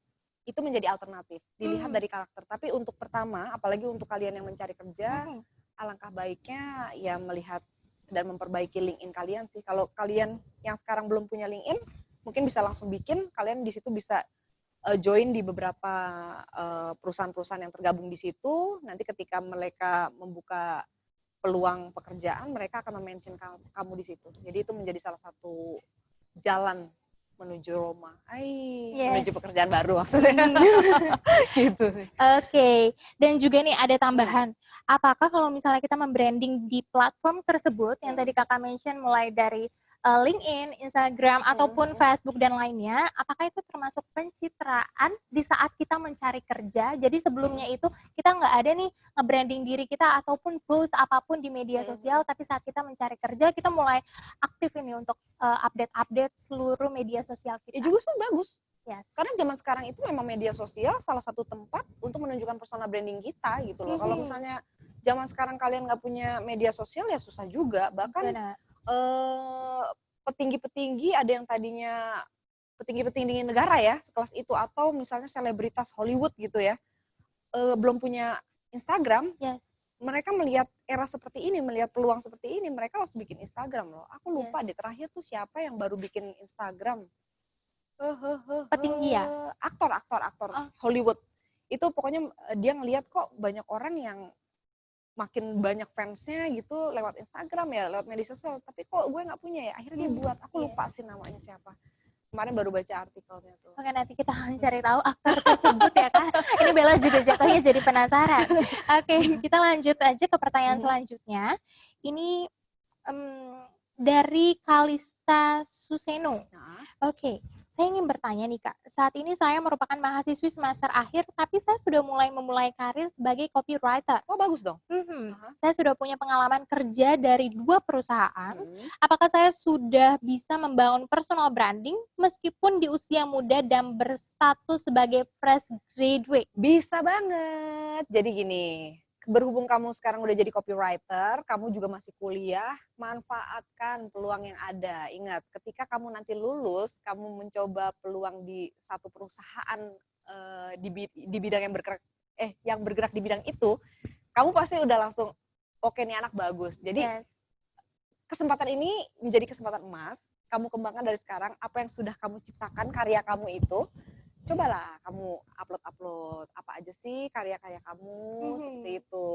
[SPEAKER 13] Itu menjadi alternatif, dilihat dari karakter. Tapi untuk pertama, apalagi untuk kalian yang mencari kerja, alangkah baiknya ya melihat dan memperbaiki LinkedIn kalian sih. Kalau kalian yang sekarang belum punya LinkedIn, mungkin bisa langsung bikin. Kalian di situ bisa join di beberapa perusahaan-perusahaan yang tergabung di situ. Nanti ketika mereka membuka peluang pekerjaan, mereka akan mention kamu di situ. Jadi itu menjadi salah satu jalan menuju Roma. Menuju pekerjaan baru maksudnya. Gitu sih.
[SPEAKER 12] Oke. Dan juga nih ada tambahan. Apakah kalau misalnya kita membranding di platform tersebut yang tadi Kakak mention mulai dari LinkedIn, Instagram, ataupun Facebook dan lainnya, apakah itu termasuk pencitraan di saat kita mencari kerja? Jadi sebelumnya itu kita nggak ada nih nge-branding diri kita ataupun post apapun di media sosial, tapi saat kita mencari kerja, kita mulai aktif ini untuk update-update seluruh media sosial kita.
[SPEAKER 13] Ya juga kan bagus.
[SPEAKER 12] Yes.
[SPEAKER 13] Karena zaman sekarang itu memang media sosial salah satu tempat untuk menunjukkan personal branding kita gitu loh. Kalau misalnya zaman sekarang kalian nggak punya media sosial ya susah juga. Bahkan petinggi-petinggi ada yang tadinya petinggi-petinggi negara ya sekelas itu, atau misalnya selebritas Hollywood gitu ya, belum punya Instagram. Mereka melihat era seperti ini, melihat peluang seperti ini, mereka harus bikin Instagram loh. Aku lupa deh terakhir tuh siapa yang baru bikin Instagram.
[SPEAKER 12] Petinggi ya?
[SPEAKER 13] Aktor Hollywood. Itu pokoknya dia ngelihat kok banyak orang yang makin banyak fansnya gitu lewat Instagram ya, lewat media sosial. Tapi kok gue nggak punya ya, akhirnya dia buat. Aku lupa sih namanya siapa. Kemarin baru baca artikelnya tuh.
[SPEAKER 12] Oke, nanti kita akan cari tahu aktor tersebut ya Kak. Ini Bella juga jatuhnya jadi penasaran. Oke, kita lanjut aja ke pertanyaan selanjutnya. Ini dari Kalista Suseno. Oke. Saya ingin bertanya nih Kak, saat ini saya merupakan mahasiswi semester akhir, tapi saya sudah memulai karir sebagai copywriter.
[SPEAKER 13] Oh bagus dong.
[SPEAKER 12] Saya sudah punya pengalaman kerja dari 2 perusahaan. Apakah saya sudah bisa membangun personal branding meskipun di usia muda dan berstatus sebagai fresh graduate?
[SPEAKER 13] Bisa banget. Jadi gini, berhubung kamu sekarang udah jadi copywriter, kamu juga masih kuliah, manfaatkan peluang yang ada. Ingat, ketika kamu nanti lulus, kamu mencoba peluang di satu perusahaan di bidang yang bergerak di bidang itu, kamu pasti udah langsung oke nih anak bagus. Jadi kesempatan ini menjadi kesempatan emas. Kamu kembangkan dari sekarang apa yang sudah kamu ciptakan, karya kamu itu. cobalah kamu upload apa aja sih karya-karya kamu seperti itu.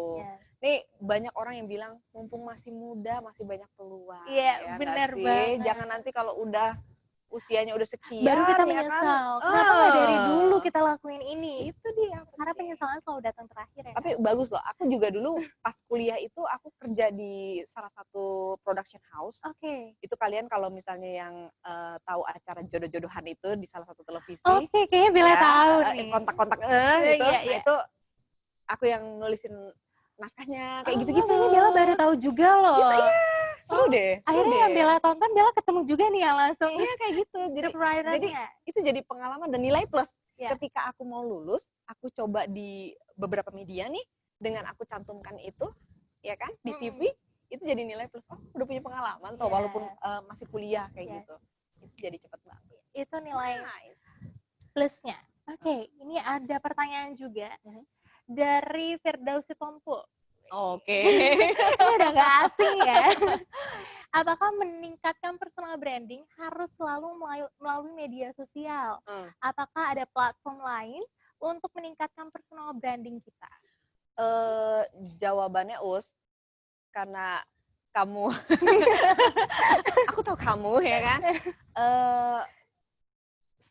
[SPEAKER 13] Nih banyak orang yang bilang mumpung masih muda masih banyak peluang.
[SPEAKER 12] Iya,
[SPEAKER 13] ya
[SPEAKER 12] benar
[SPEAKER 13] nggak sih?
[SPEAKER 12] banget.
[SPEAKER 13] Jangan nanti kalau udah usianya udah sekian
[SPEAKER 12] Baru kita
[SPEAKER 13] ya
[SPEAKER 12] menyesal.
[SPEAKER 13] kan?
[SPEAKER 12] Kenapa nggak dari dulu kita lakuin ini?
[SPEAKER 13] Itu dia.
[SPEAKER 12] Karena penyesalan selalu datang terakhir ya.
[SPEAKER 13] Tapi bagus loh. Aku juga dulu pas kuliah itu aku kerja di salah satu production house.
[SPEAKER 12] Oke.
[SPEAKER 13] Itu kalian kalau misalnya yang tahu acara jodoh-jodohan itu di salah satu televisi.
[SPEAKER 12] Oke, kayaknya Bella tahu nih.
[SPEAKER 13] Kontak-kontak gitu.
[SPEAKER 12] Iya,
[SPEAKER 13] Nah
[SPEAKER 12] iya.
[SPEAKER 13] itu aku yang nulisin naskahnya kayak
[SPEAKER 12] Oh,
[SPEAKER 13] gitu-gitu.
[SPEAKER 12] ini Bella baru tahu juga loh.
[SPEAKER 13] Iya, seru deh. Seru
[SPEAKER 12] Akhirnya
[SPEAKER 13] deh.
[SPEAKER 12] yang Bella tonton, Bella ketemu juga nih yang langsung.
[SPEAKER 13] Iya kayak gitu. Jadi itu jadi pengalaman dan nilai plus. Ketika aku mau lulus, aku coba di beberapa media nih dengan aku cantumkan itu, ya kan di CV itu jadi nilai plus. Oh, udah punya pengalaman toh walaupun masih kuliah kayak gitu. Itu jadi cepet banget.
[SPEAKER 12] Itu nilai plusnya. Oke, ini ada pertanyaan juga dari Firdausi Tompul.
[SPEAKER 13] Oke.
[SPEAKER 12] Ini udah gak asing ya. Apakah meningkatkan personal branding harus selalu melalui media sosial? Apakah ada platform lain untuk meningkatkan personal branding kita?
[SPEAKER 13] Jawabannya karena kamu, aku tahu kamu ya kan.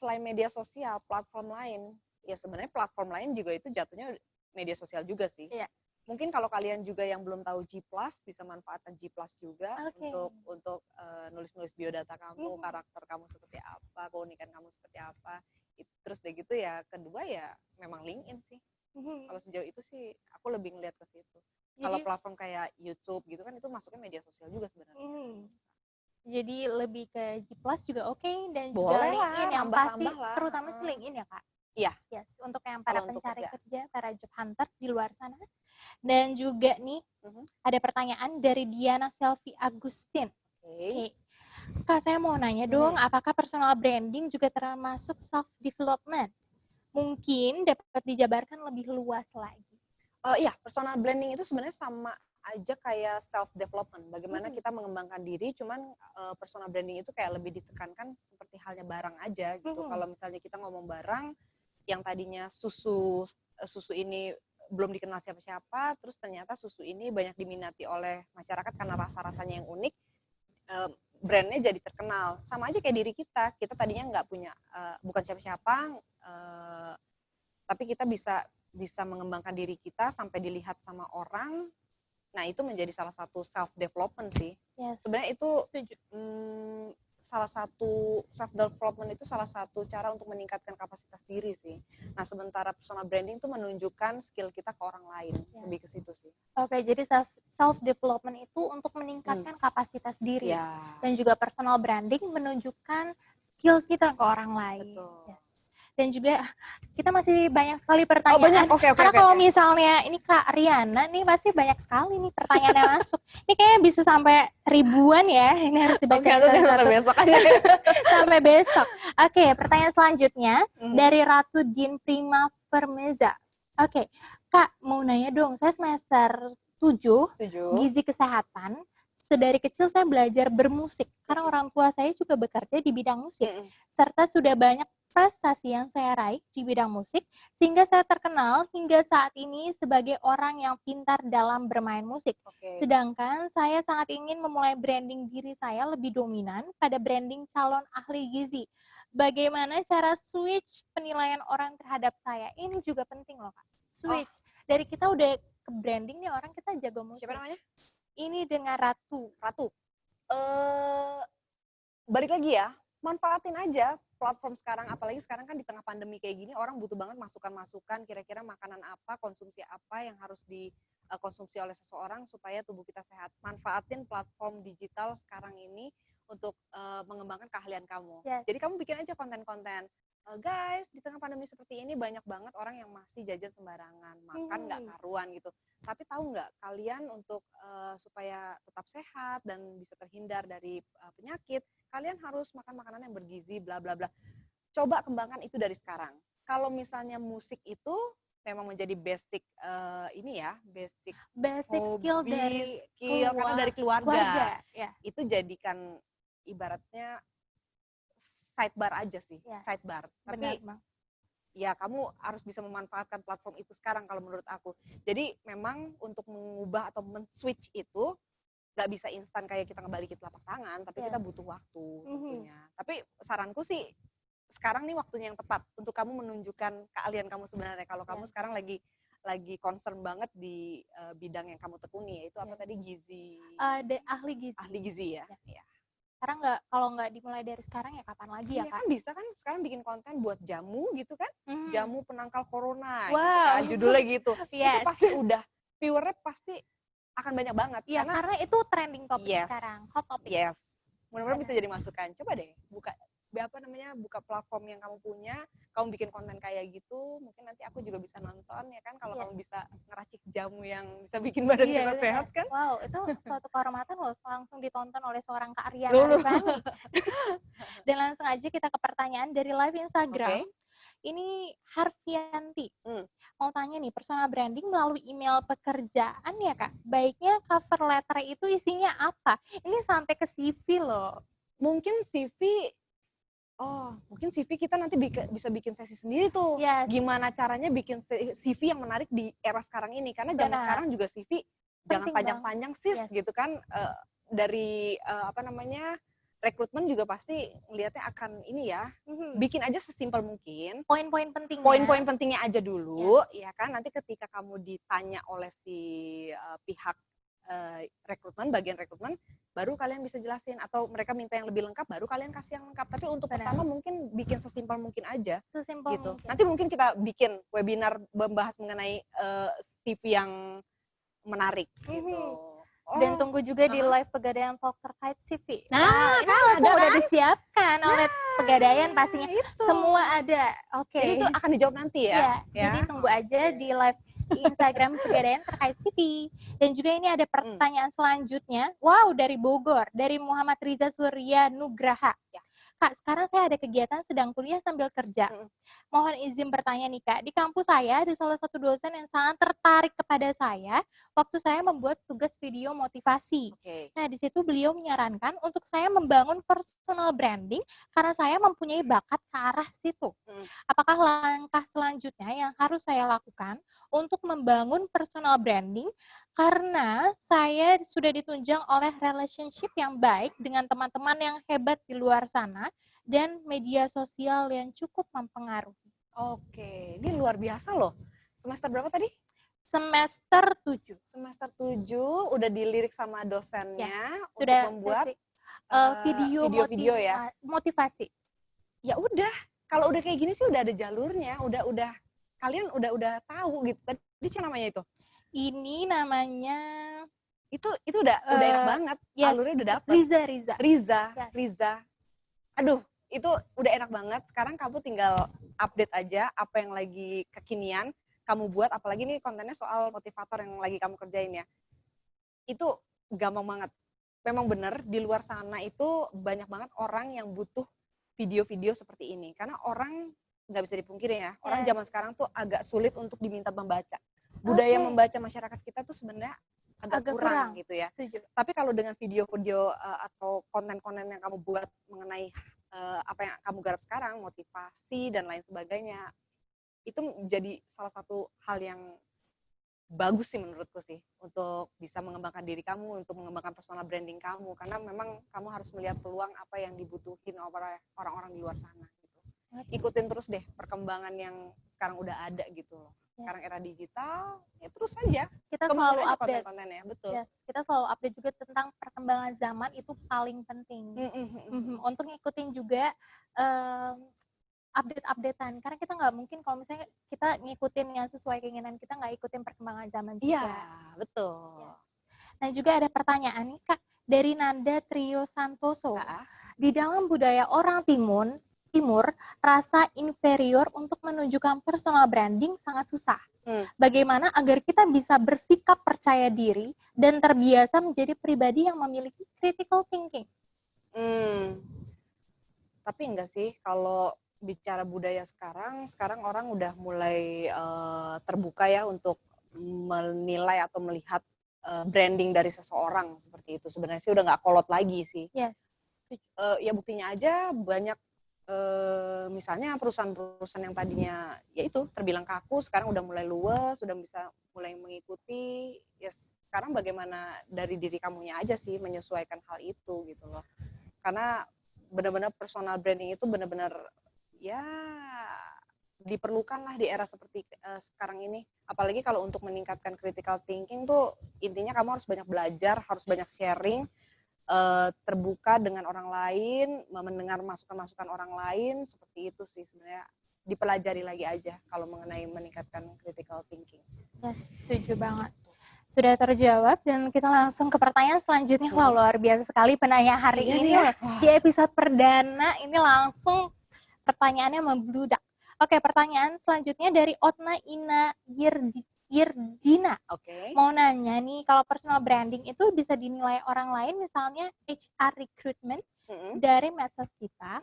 [SPEAKER 13] Selain media sosial, platform lain, ya sebenarnya platform lain juga itu jatuhnya media sosial juga sih.
[SPEAKER 12] Iya.
[SPEAKER 13] Mungkin kalau kalian juga yang belum tahu G+, bisa manfaatkan G+ juga untuk nulis-nulis biodata kamu, karakter kamu seperti apa, keunikan kamu seperti apa. Terus deh gitu ya, kedua ya memang LinkedIn sih. Kalau sejauh itu sih aku lebih ngeliat ke situ. Kalau platform kayak YouTube gitu kan itu masuknya media sosial juga sebenarnya.
[SPEAKER 12] Jadi lebih ke G+ juga oke, dan
[SPEAKER 13] boleh
[SPEAKER 12] juga LinkedIn yang pasti
[SPEAKER 13] lah.
[SPEAKER 12] terutama sih LinkedIn ya Kak?
[SPEAKER 13] Iya.
[SPEAKER 12] Yes, untuk yang para
[SPEAKER 13] Kalau untuk
[SPEAKER 12] pencari kerja, para job hunter di luar sana. Dan juga nih ada pertanyaan dari Diana Selvi Agustin. Oke. Kak, saya mau nanya dong, apakah personal branding juga termasuk self development? Mungkin dapat dijabarkan lebih luas lagi.
[SPEAKER 13] Iya, personal branding itu sebenarnya sama aja kayak self development. Bagaimana kita mengembangkan diri, cuman personal branding itu kayak lebih ditekankan seperti halnya barang aja gitu. Kalau misalnya kita ngomong barang yang tadinya susu ini belum dikenal siapa-siapa, terus ternyata susu ini banyak diminati oleh masyarakat karena rasa-rasanya yang unik, brandnya jadi terkenal. Sama aja kayak diri kita tadinya nggak punya, bukan siapa-siapa, tapi kita bisa mengembangkan diri kita sampai dilihat sama orang. Nah itu menjadi salah satu self development sih. Sebenarnya itu salah satu self development itu salah satu cara untuk meningkatkan kapasitas diri sih. Nah sementara personal branding itu menunjukkan skill kita ke orang lain, lebih ke situ sih.
[SPEAKER 12] Oke, jadi self development itu untuk meningkatkan kapasitas diri, dan juga personal branding menunjukkan skill kita ke orang lain. Yes. Dan juga kita masih banyak sekali pertanyaan. Karena kalau misalnya ini Kak Riana nih pasti banyak sekali nih pertanyaan yang masuk. Ini kayaknya bisa sampai ribuan ya. Ini harus dibaca satu-satu.
[SPEAKER 13] Besok aja.
[SPEAKER 12] Sampai besok. Oke, pertanyaan selanjutnya dari Ratu Jin Prima Permeza. Oke, Kak mau nanya dong, saya semester 7. Gizi kesehatan. Sedari kecil saya belajar bermusik karena orang tua saya juga bekerja di bidang musik. Serta sudah banyak prestasi yang saya raih di bidang musik, sehingga saya terkenal hingga saat ini sebagai orang yang pintar dalam bermain musik. Sedangkan saya sangat ingin memulai branding diri saya lebih dominan pada branding calon ahli gizi. Bagaimana cara switch penilaian orang terhadap saya? Ini juga penting loh Kak. Switch. Dari kita udah ke branding nih, orang kita jago musik.
[SPEAKER 13] Siapa namanya?
[SPEAKER 12] Ini dengan Ratu.
[SPEAKER 13] Balik lagi ya, manfaatin aja platform sekarang, apalagi sekarang kan di tengah pandemi kayak gini, orang butuh banget masukan-masukan, kira-kira makanan apa, konsumsi apa yang harus dikonsumsi oleh seseorang supaya tubuh kita sehat. Manfaatin platform digital sekarang ini untuk mengembangkan keahlian kamu. Jadi kamu bikin aja konten-konten. Guys, di tengah pandemi seperti ini banyak banget orang yang masih jajan sembarangan, makan nggak karuan gitu. Tapi tahu nggak, kalian untuk supaya tetap sehat dan bisa terhindar dari penyakit, kalian harus makan makanan yang bergizi, bla bla bla. Coba kembangkan itu dari sekarang. Kalau misalnya musik itu memang menjadi basic basic
[SPEAKER 12] skill dari
[SPEAKER 13] karena dari keluarga.
[SPEAKER 12] Ya.
[SPEAKER 13] Itu jadikan ibaratnya sidebar aja sih, sidebar. Tapi ya kamu harus bisa memanfaatkan platform itu sekarang kalau menurut aku. Jadi memang untuk mengubah atau men-switch itu nggak bisa instan kayak kita ngebalikin telapak tangan, tapi kita butuh waktu tentunya. Tapi saranku sih sekarang nih waktunya yang tepat untuk kamu menunjukkan keahlian kamu sebenarnya. Kalau kamu sekarang lagi concern banget di bidang yang kamu tekuni, yaitu apa tadi, gizi.
[SPEAKER 12] Ahli gizi.
[SPEAKER 13] Ahli gizi ya. Ya.
[SPEAKER 12] Karena kalau nggak dimulai dari sekarang ya kapan lagi ya, Kak?
[SPEAKER 13] Kan bisa kan sekarang bikin konten buat jamu gitu kan, jamu penangkal corona gitu
[SPEAKER 12] Wow.
[SPEAKER 13] kan, judulnya gitu.
[SPEAKER 12] Yes.
[SPEAKER 13] Itu pasti udah, viewernya pasti akan banyak banget.
[SPEAKER 12] Iya, karena itu trending topik sekarang, hot topic.
[SPEAKER 13] Yes. Mudah-mudahan bisa jadi masukan. Coba deh buka platform yang kamu punya, kamu bikin konten kayak gitu, mungkin nanti aku juga bisa nonton ya kan, kalau kamu bisa ngeracik jamu yang bisa bikin badan kita sehat kan.
[SPEAKER 12] Wow, itu suatu kehormatan loh, langsung ditonton oleh seorang Kak Ariana Rifani. Dan langsung aja kita ke pertanyaan dari live Instagram. Ini Harfianti, mau tanya nih, personal branding melalui email pekerjaan ya Kak, baiknya cover letter itu isinya apa? Ini sampai ke CV loh.
[SPEAKER 13] Mungkin CV kita nanti bisa bikin sesi sendiri tuh. Gimana caranya bikin CV yang menarik di era sekarang ini, karena zaman sekarang juga CV jangan panjang-panjang sis gitu kan. Dari rekrutmen juga pasti ngelihatnya akan ini ya, bikin aja sesimpel mungkin.
[SPEAKER 12] Poin-poin pentingnya.
[SPEAKER 13] Poin-poin pentingnya aja dulu, ya kan. Nanti ketika kamu ditanya oleh si pihak rekrutmen, bagian rekrutmen, baru kalian bisa jelasin. Atau mereka minta yang lebih lengkap, baru kalian kasih yang lengkap. Tapi untuk pertama mungkin bikin sesimpel mungkin aja.
[SPEAKER 12] Sesimpel
[SPEAKER 13] gitu.
[SPEAKER 12] mungkin.
[SPEAKER 13] Nanti mungkin kita bikin webinar membahas mengenai CV yang menarik gitu.
[SPEAKER 12] Dan tunggu juga di live Pegadaian Talk terkait CV.
[SPEAKER 13] Nah,
[SPEAKER 12] ini
[SPEAKER 13] kan
[SPEAKER 12] langsung
[SPEAKER 13] ada
[SPEAKER 12] udah
[SPEAKER 13] kan?
[SPEAKER 12] disiapkan oleh Pegadaian pastinya. Semua ada. Oke.
[SPEAKER 13] Jadi itu akan dijawab nanti ya.
[SPEAKER 12] Jadi tunggu aja di live Instagram Pegadaian terkait CV. Dan juga ini ada pertanyaan selanjutnya. Wow, dari Bogor, dari Muhammad Riza Surya Nugraha. Kak, sekarang saya ada kegiatan sedang kuliah sambil kerja. Mohon izin bertanya nih Kak, di kampus saya ada salah satu dosen yang sangat tertarik kepada saya waktu saya membuat tugas video motivasi. Nah, di situ beliau menyarankan untuk saya membangun personal branding karena saya mempunyai bakat ke arah situ. Apakah langkah selanjutnya yang harus saya lakukan untuk membangun personal branding karena saya sudah ditunjang oleh relationship yang baik dengan teman-teman yang hebat di luar sana dan media sosial yang cukup mempengaruhi.
[SPEAKER 13] Oke, ini luar biasa loh. Semester berapa tadi?
[SPEAKER 12] Semester 7.
[SPEAKER 13] Semester 7 udah dilirik sama dosennya
[SPEAKER 12] sudah
[SPEAKER 13] untuk membuat
[SPEAKER 12] video
[SPEAKER 13] ya.
[SPEAKER 12] Motivasi.
[SPEAKER 13] Ya udah, kalau udah kayak gini sih udah ada jalurnya, udah kalian udah tahu gitu. Tadi siapa namanya itu?
[SPEAKER 12] Ini namanya
[SPEAKER 13] itu udah enak banget. Alurnya udah dapet. Riza. Aduh, itu udah enak banget. Sekarang kamu tinggal update aja apa yang lagi kekinian kamu buat, apalagi nih kontennya soal motivator yang lagi kamu kerjain ya. Itu gampang banget. Memang bener, di luar sana itu banyak banget orang yang butuh video-video seperti ini. Karena orang, nggak bisa dipungkiri ya, orang zaman sekarang tuh agak sulit untuk diminta membaca. Budaya membaca masyarakat kita tuh sebenarnya agak kurang gitu ya. Tapi kalau dengan video-video atau konten-konten yang kamu buat mengenai apa yang kamu garap sekarang, motivasi dan lain sebagainya, itu menjadi salah satu hal yang bagus sih menurutku sih untuk bisa mengembangkan diri kamu, untuk mengembangkan personal branding kamu, karena memang kamu harus melihat peluang apa yang dibutuhin oleh orang-orang di luar sana gitu. Ikutin terus deh perkembangan yang sekarang udah ada gitu loh. Sekarang era digital, ya terus saja.
[SPEAKER 12] Kita selalu update
[SPEAKER 13] konten-kontennya, betul.
[SPEAKER 12] Kita selalu update juga tentang perkembangan zaman, itu paling penting. Untuk ngikutin juga update-updatean, karena kita nggak mungkin kalau misalnya kita ngikutin yang sesuai keinginan kita, nggak ikutin perkembangan zaman juga.
[SPEAKER 13] Iya, betul.
[SPEAKER 12] Nah, juga ada pertanyaan nih Kak, dari Nanda Trio Santoso. Di dalam budaya orang Timur, rasa inferior untuk menunjukkan personal branding sangat susah. Bagaimana agar kita bisa bersikap percaya diri dan terbiasa menjadi pribadi yang memiliki critical thinking?
[SPEAKER 13] Tapi enggak sih, kalau bicara budaya sekarang orang udah mulai terbuka ya untuk menilai atau melihat branding dari seseorang seperti itu. Sebenarnya sih udah nggak kolot lagi sih.
[SPEAKER 12] Yes.
[SPEAKER 13] Ya buktinya aja banyak misalnya perusahaan-perusahaan yang tadinya ya itu terbilang kaku sekarang udah mulai luas, sudah bisa mulai mengikuti. Ya sekarang bagaimana dari diri kamunya aja sih menyesuaikan hal itu gitu loh. Karena benar-benar personal branding itu benar-benar ya diperlukan lah di era seperti sekarang ini. Apalagi kalau untuk meningkatkan critical thinking tuh intinya kamu harus banyak belajar, harus banyak sharing, terbuka dengan orang lain, mendengar masukan-masukan orang lain, seperti itu sih sebenarnya. Dipelajari lagi aja kalau mengenai meningkatkan critical thinking.
[SPEAKER 12] Yes, setuju banget. Sudah terjawab dan kita langsung ke pertanyaan selanjutnya. Wah, luar biasa sekali penanya hari ini. Di episode perdana ini langsung pertanyaannya membludak. Oke, pertanyaan selanjutnya dari Otna Ina Yirdina. Mau nanya nih, kalau personal branding itu bisa dinilai orang lain, misalnya HR recruitment dari medsos kita.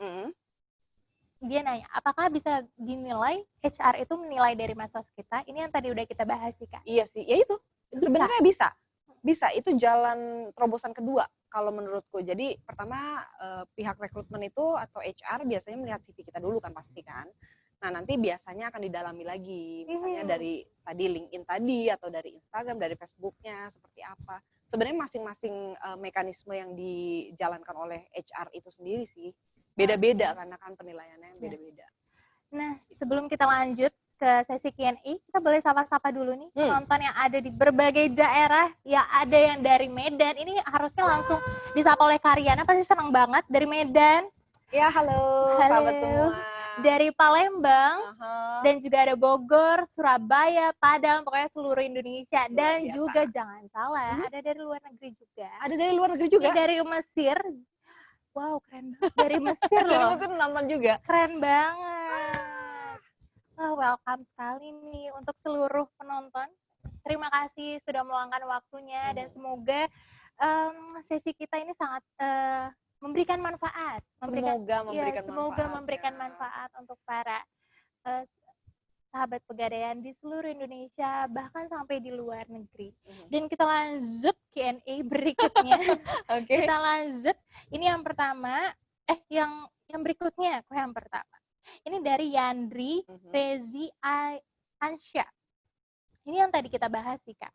[SPEAKER 12] Dia nanya, apakah bisa dinilai HR itu menilai dari medsos kita? Ini yang tadi udah kita bahas sih, Kak.
[SPEAKER 13] Iya sih, ya itu. Sebenarnya bisa. Bisa, itu jalan terobosan kedua kalau menurutku. Jadi pertama pihak rekrutmen itu atau HR biasanya melihat CV kita dulu kan pasti kan. Nah nanti biasanya akan didalami lagi, misalnya dari tadi LinkedIn tadi atau dari Instagram, dari Facebooknya seperti apa. Sebenarnya masing-masing mekanisme yang dijalankan oleh HR itu sendiri sih beda-beda karena kan penilaiannya beda-beda.
[SPEAKER 12] Nah sebelum kita lanjut ke sesi Q&A, kita boleh sapa-sapa dulu nih penonton yang ada di berbagai daerah, ya ada yang dari Medan. Ini harusnya langsung disapa oleh Karyana, pasti senang banget dari Medan.
[SPEAKER 13] Ya halo. Sahabat semua.
[SPEAKER 12] Dari Palembang, dan juga ada Bogor, Surabaya, Padang, pokoknya seluruh Indonesia. Dan juga jangan salah, ada dari luar negeri juga.
[SPEAKER 13] Ada dari luar negeri juga?
[SPEAKER 12] Ini dari Mesir. Wow, keren banget. Dari Mesir loh.
[SPEAKER 13] Dari Mesir nonton juga?
[SPEAKER 12] Keren banget. Oh, welcome sekali nih untuk seluruh penonton. Terima kasih sudah meluangkan waktunya dan semoga sesi kita ini sangat memberikan manfaat. Semoga memberikan manfaat untuk para sahabat pegadaian di seluruh Indonesia, bahkan sampai di luar negeri. Dan kita lanjut Q&A berikutnya. Kita lanjut. Ini yang pertama, yang berikutnya, yang pertama. Ini dari Yandri Rezi Ansya. Ini yang tadi kita bahas sih, Kak.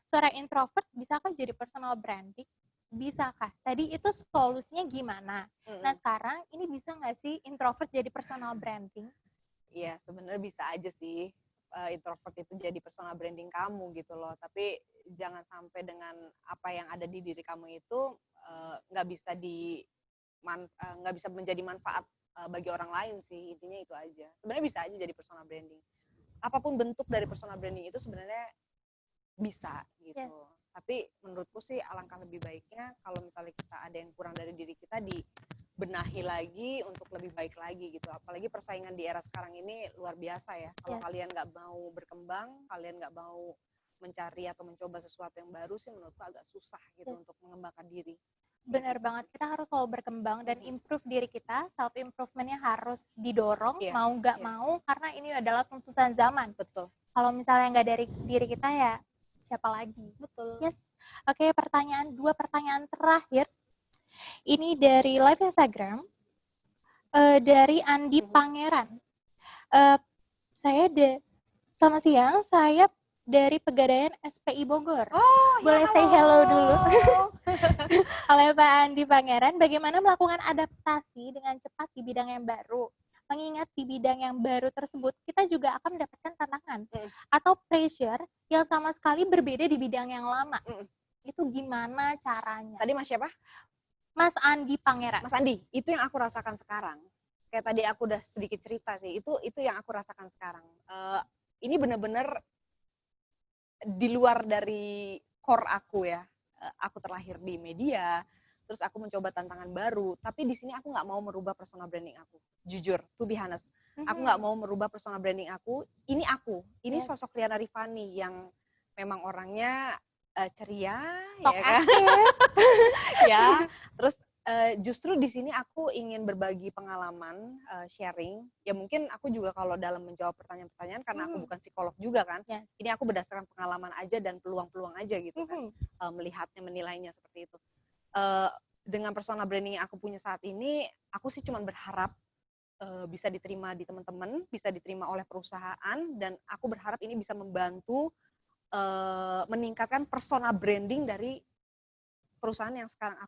[SPEAKER 12] Seorang introvert bisakah jadi personal branding? Bisakah? Tadi itu solusinya gimana? Nah sekarang ini bisa nggak sih introvert jadi personal branding?
[SPEAKER 13] Iya, sebenarnya bisa aja sih introvert itu jadi personal branding kamu gitu loh. Tapi jangan sampai dengan apa yang ada di diri kamu itu nggak bisa menjadi manfaat bagi orang lain sih. Intinya itu aja. Sebenarnya bisa aja jadi personal branding. Apapun bentuk dari personal branding itu sebenarnya bisa gitu. Tapi menurutku sih alangkah lebih baiknya kalau misalnya kita ada yang kurang dari diri kita dibenahi lagi untuk lebih baik lagi gitu. Apalagi persaingan di era sekarang ini luar biasa ya. Kalau kalian nggak mau berkembang, kalian nggak mau mencari atau mencoba sesuatu yang baru sih menurutku agak susah gitu untuk mengembangkan diri.
[SPEAKER 12] Benar banget, kita harus selalu berkembang dan improve diri kita, self improvementnya harus didorong, mau nggak mau, karena ini adalah tuntutan zaman.
[SPEAKER 13] Betul.
[SPEAKER 12] Kalau misalnya nggak dari diri kita ya siapa lagi? Betul. Yes. Oke, dua pertanyaan terakhir. Ini dari live Instagram, dari Andi Pangeran. Selamat siang, saya dari Pegadaian SPI Bogor. Boleh say hello dulu. Oleh Pak Andi Pangeran, bagaimana melakukan adaptasi dengan cepat di bidang yang baru? Mengingat di bidang yang baru tersebut, kita juga akan mendapatkan tantangan atau pressure yang sama sekali berbeda di bidang yang lama. Itu gimana caranya?
[SPEAKER 13] Tadi Mas siapa?
[SPEAKER 12] Mas Andi Pangeran.
[SPEAKER 13] Mas Andi, itu yang aku rasakan sekarang. Kayak tadi aku udah sedikit cerita sih, itu yang aku rasakan sekarang. Ini benar-benar di luar dari core aku ya. Aku terlahir di media, terus aku mencoba tantangan baru, tapi di sini aku nggak mau merubah personal branding aku. Jujur, to be honest. Aku nggak mau merubah personal branding aku. Ini aku, ini sosok Riana Rifani yang memang orangnya ceria, ya kan? Ya, terus justru di sini aku ingin berbagi pengalaman, sharing. Ya mungkin aku juga kalau dalam menjawab pertanyaan-pertanyaan karena aku bukan psikolog juga kan. Ini aku berdasarkan pengalaman aja dan peluang-peluang aja gitu kan. Melihatnya, menilainya seperti itu. Dengan personal branding yang aku punya saat ini, aku sih cuma berharap bisa diterima di teman-teman, bisa diterima oleh perusahaan, dan aku berharap ini bisa membantu meningkatkan personal branding dari perusahaan yang sekarang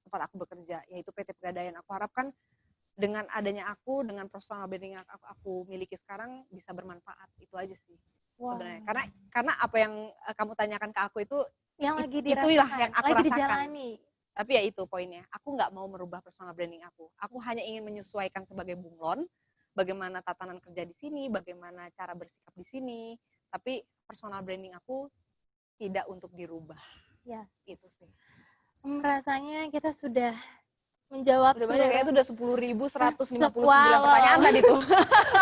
[SPEAKER 13] tempat aku bekerja, yaitu PT Pegadaian. Aku harapkan dengan adanya aku, dengan personal branding yang aku miliki sekarang bisa bermanfaat. Itu aja sih sebenarnya. Karena apa yang kamu tanyakan ke aku itu
[SPEAKER 12] yang lagi
[SPEAKER 13] itulah
[SPEAKER 12] dirasakan,
[SPEAKER 13] yang aku
[SPEAKER 12] lagi
[SPEAKER 13] rasakan.
[SPEAKER 12] dijalani.
[SPEAKER 13] Tapi ya itu poinnya, aku nggak mau merubah personal branding aku. Aku hanya ingin menyesuaikan sebagai bunglon, bagaimana tatanan kerja di sini, bagaimana cara bersikap di sini. Tapi personal branding aku tidak untuk dirubah.
[SPEAKER 12] Yes.
[SPEAKER 13] Itu sih.
[SPEAKER 12] Rasanya kita sudah menjawab
[SPEAKER 13] udah banyak, itu udah 10.159
[SPEAKER 12] wow,
[SPEAKER 13] pertanyaan tadi tuh.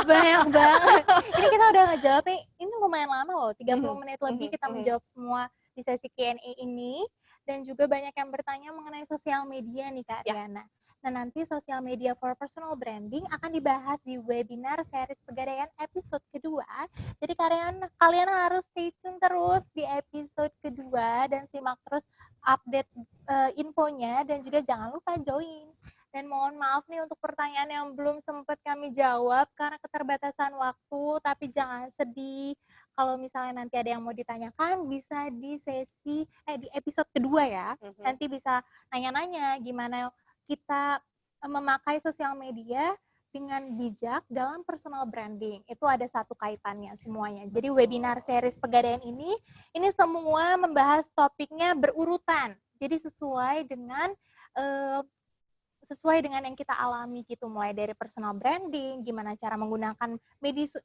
[SPEAKER 12] Banyak banget. Ini kita udah ngejawab nih, ini lumayan lama loh, 30 menit lebih kita menjawab semua di sesi Q&A ini. Dan juga banyak yang bertanya mengenai sosial media nih Kak Riana. Nah nanti sosial media for personal branding akan dibahas di webinar series Pegadaian episode kedua. Jadi kalian harus stay tune terus di episode kedua dan simak terus update infonya, dan juga jangan lupa join. Dan mohon maaf nih untuk pertanyaan yang belum sempat kami jawab karena keterbatasan waktu, tapi jangan sedih. Kalau misalnya nanti ada yang mau ditanyakan, bisa di di episode kedua ya. Nanti bisa nanya-nanya gimana kita memakai sosial media dengan bijak dalam personal branding. Itu ada satu kaitannya semuanya. Jadi webinar series Pegadaian ini semua membahas topiknya berurutan. Jadi sesuai dengan yang kita alami gitu, mulai dari personal branding, gimana cara menggunakan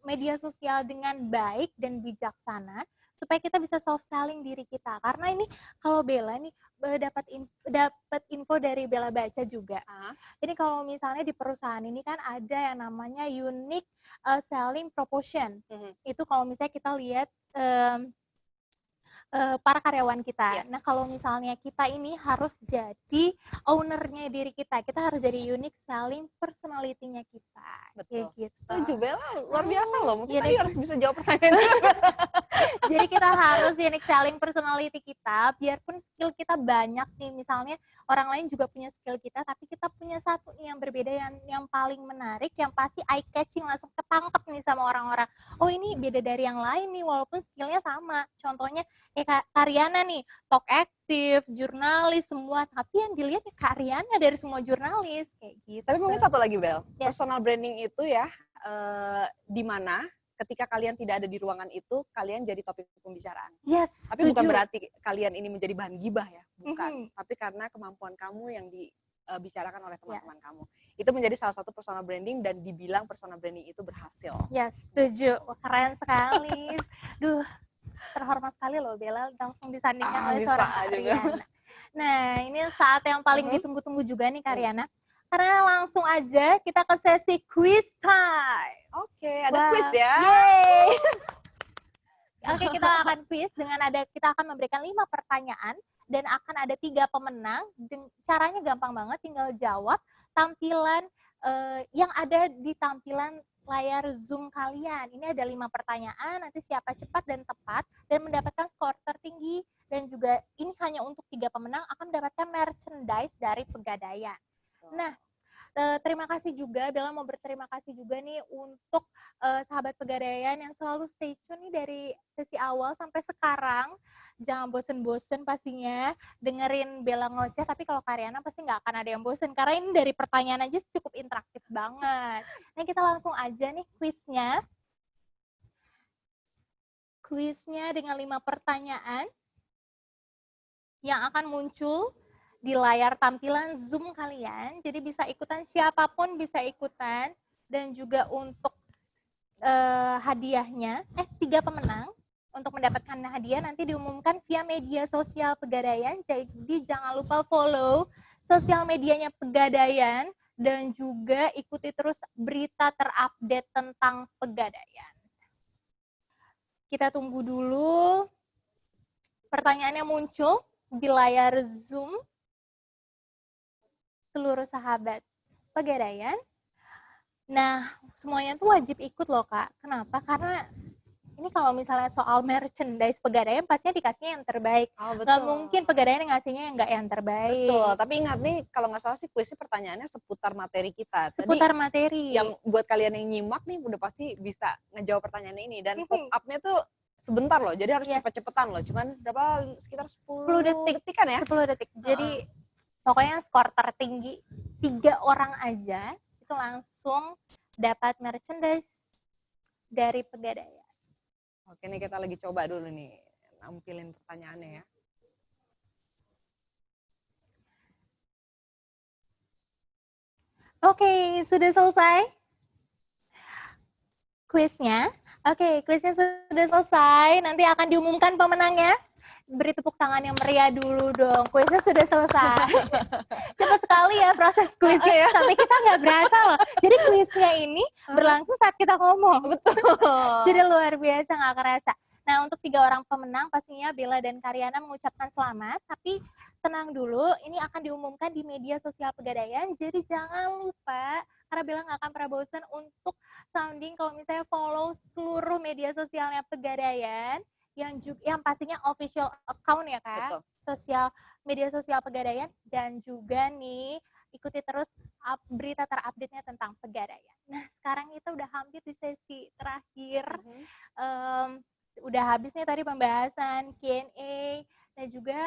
[SPEAKER 12] media sosial dengan baik dan bijaksana supaya kita bisa soft selling diri kita. Karena ini kalau Bella nih dapat info dari Bella baca juga. Ini kalau misalnya di perusahaan ini kan ada yang namanya unique selling proportion. Itu kalau misalnya kita lihat para karyawan kita. Nah kalau misalnya kita ini harus jadi ownernya diri kita harus jadi unique selling personality-nya kita.
[SPEAKER 13] Betul.
[SPEAKER 12] Kayak gitu.
[SPEAKER 13] Setuju Bella, luar biasa loh. Mungkin
[SPEAKER 12] Ya,
[SPEAKER 13] tadi harus bisa jawab pertanyaan.
[SPEAKER 12] Jadi kita harus unique selling personality kita, biarpun skill kita banyak nih, misalnya orang lain juga punya skill kita, tapi kita punya satu nih yang berbeda, yang paling menarik, yang pasti eye catching, langsung ketangkep nih sama orang-orang. Oh ini beda dari yang lain nih, walaupun skillnya sama. Contohnya kayak Kak Riana nih, talk aktif, jurnalis semua, tapi yang dilihat ya Kak Riana dari semua jurnalis kayak gitu.
[SPEAKER 13] Tapi mungkin satu lagi Bel, personal branding itu ya di mana ketika kalian tidak ada di ruangan itu, kalian jadi topik pembicaraan.
[SPEAKER 12] Yes,
[SPEAKER 13] tapi bukan berarti kalian ini menjadi bahan gibah ya, bukan. Tapi karena kemampuan kamu yang dibicarakan oleh teman-teman kamu. Itu menjadi salah satu personal branding dan dibilang personal branding itu berhasil.
[SPEAKER 12] Yes, setuju. Keren sekali. Duh, terhormat sekali loh Bella, langsung disandingkan oleh seorang Kak Riana. Nah, ini saat yang paling ditunggu-tunggu juga nih Kak Riana. Karena langsung aja kita ke sesi quiz time.
[SPEAKER 13] Oke, ada quiz ya.
[SPEAKER 12] Yeay. Oke, kita akan quiz kita akan memberikan 5 pertanyaan dan akan ada 3 pemenang. Caranya gampang banget, tinggal jawab tampilan yang ada di tampilan layar Zoom kalian. Ini ada 5 pertanyaan, nanti siapa cepat dan tepat dan mendapatkan skor tertinggi, dan juga ini hanya untuk 3 pemenang akan mendapatkan merchandise dari Pegadaian. Nah, terima kasih juga, Bella mau berterima kasih juga nih untuk sahabat Pegadaian yang selalu stay tune nih dari sesi awal sampai sekarang. Jangan bosen-bosen pastinya dengerin Bella ngoceh, tapi kalau Karyana pasti nggak akan ada yang bosen, karena ini dari pertanyaan aja cukup interaktif banget. Nah, kita langsung aja nih quiznya. Quiznya dengan 5 pertanyaan yang akan muncul di layar tampilan Zoom kalian. Jadi bisa ikutan, siapapun bisa ikutan. Dan juga untuk hadiahnya, 3 pemenang untuk mendapatkan hadiah nanti diumumkan via media sosial Pegadaian. Jadi jangan lupa follow sosial medianya Pegadaian dan juga ikuti terus berita terupdate tentang Pegadaian. Kita tunggu dulu pertanyaannya muncul di layar Zoom seluruh sahabat Pegadaian. Nah, semuanya tuh wajib ikut loh Kak. Kenapa? Karena ini kalau misalnya soal merchandise Pegadaian pastinya dikasihnya yang terbaik.
[SPEAKER 13] Oh, betul.
[SPEAKER 12] Nggak mungkin Pegadaian yang ngasihnya yang nggak yang terbaik.
[SPEAKER 13] Betul, tapi ingat nih kalau nggak salah sih kuisnya pertanyaannya seputar materi kita.
[SPEAKER 12] Seputar materi.
[SPEAKER 13] Yang buat kalian yang nyimak nih udah pasti bisa ngejawab pertanyaannya ini. Dan pop up-nya tuh sebentar loh, jadi harus cepet-cepetan loh. Cuman berapa, sekitar 10 detik kan ya?
[SPEAKER 12] 10 detik. Jadi pokoknya skor tertinggi 3 orang aja itu langsung dapat merchandise dari Pegadaian.
[SPEAKER 13] Oke nih kita lagi coba dulu nih nampilin pertanyaannya ya.
[SPEAKER 12] Oke, sudah selesai kuisnya. Oke, kuisnya sudah selesai. Nanti akan diumumkan pemenangnya. Beri tepuk tangan yang meriah dulu dong. Kuisnya sudah selesai. Cepat sekali ya proses kuisnya. Sampai kita nggak berasa loh. Jadi kuisnya ini berlangsung saat kita ngomong.
[SPEAKER 13] Betul.
[SPEAKER 12] Jadi luar biasa, nggak kerasa. Nah, untuk 3 orang pemenang pastinya Bella dan Karyana mengucapkan selamat. Tapi tenang dulu, ini akan diumumkan di media sosial Pegadaian. Jadi jangan lupa, karena Bella nggak akan pernah bosan untuk sounding kalau misalnya follow seluruh media sosialnya Pegadaian. Yang pastinya official account ya Kak, media sosial Pegadaian, dan juga nih ikuti terus berita terupdate-nya tentang Pegadaian. Nah sekarang kita udah hampir di sesi terakhir, udah habis nih tadi pembahasan Q&A, dan juga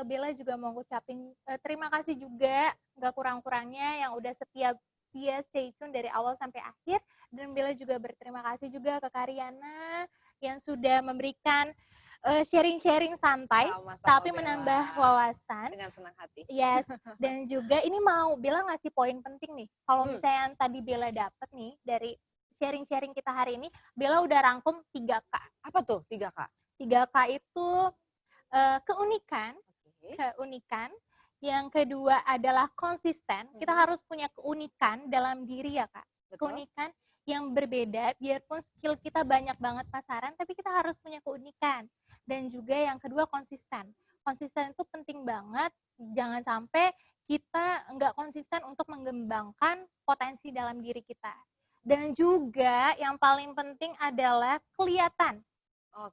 [SPEAKER 12] Bella juga mau ngucapin terima kasih juga nggak kurang-kurangnya yang udah setia stay tune dari awal sampai akhir, dan Bella juga berterima kasih juga ke Karyana yang sudah memberikan sharing-sharing santai, tapi menambah wawasan.
[SPEAKER 13] Dengan senang hati.
[SPEAKER 12] Yes, dan juga ini mau Bella ngasih poin penting nih. Kalau misalnya yang tadi Bella dapat nih dari sharing-sharing kita hari ini, Bella udah rangkum 3K.
[SPEAKER 13] Apa tuh 3K?
[SPEAKER 12] 3K itu keunikan. Yang kedua adalah konsisten. Kita harus punya keunikan dalam diri ya Kak. Keunikan yang berbeda, biarpun skill kita banyak banget pasaran, tapi kita harus punya keunikan. Dan juga yang kedua konsisten. Konsisten itu penting banget, jangan sampai kita nggak konsisten untuk mengembangkan potensi dalam diri kita. Dan juga yang paling penting adalah kelihatan.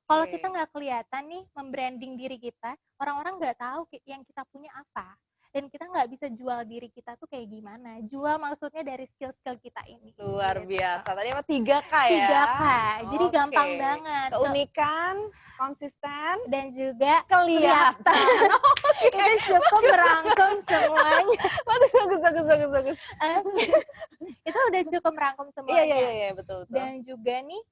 [SPEAKER 12] Kalau kita nggak kelihatan nih, membranding diri kita, orang-orang nggak tahu yang kita punya apa. Dan kita nggak bisa jual diri kita tuh kayak gimana. Jual maksudnya dari skill-skill kita ini.
[SPEAKER 13] Luar biasa. Tadi apa 3K ya?
[SPEAKER 12] 3K. Jadi gampang banget.
[SPEAKER 13] Keunikan, konsisten,
[SPEAKER 12] dan juga
[SPEAKER 13] kelihatan.
[SPEAKER 12] Itu cukup merangkum semuanya.
[SPEAKER 13] Bagus.
[SPEAKER 12] Itu udah cukup merangkum semuanya.
[SPEAKER 13] Iya, betul.
[SPEAKER 12] Dan juga nih,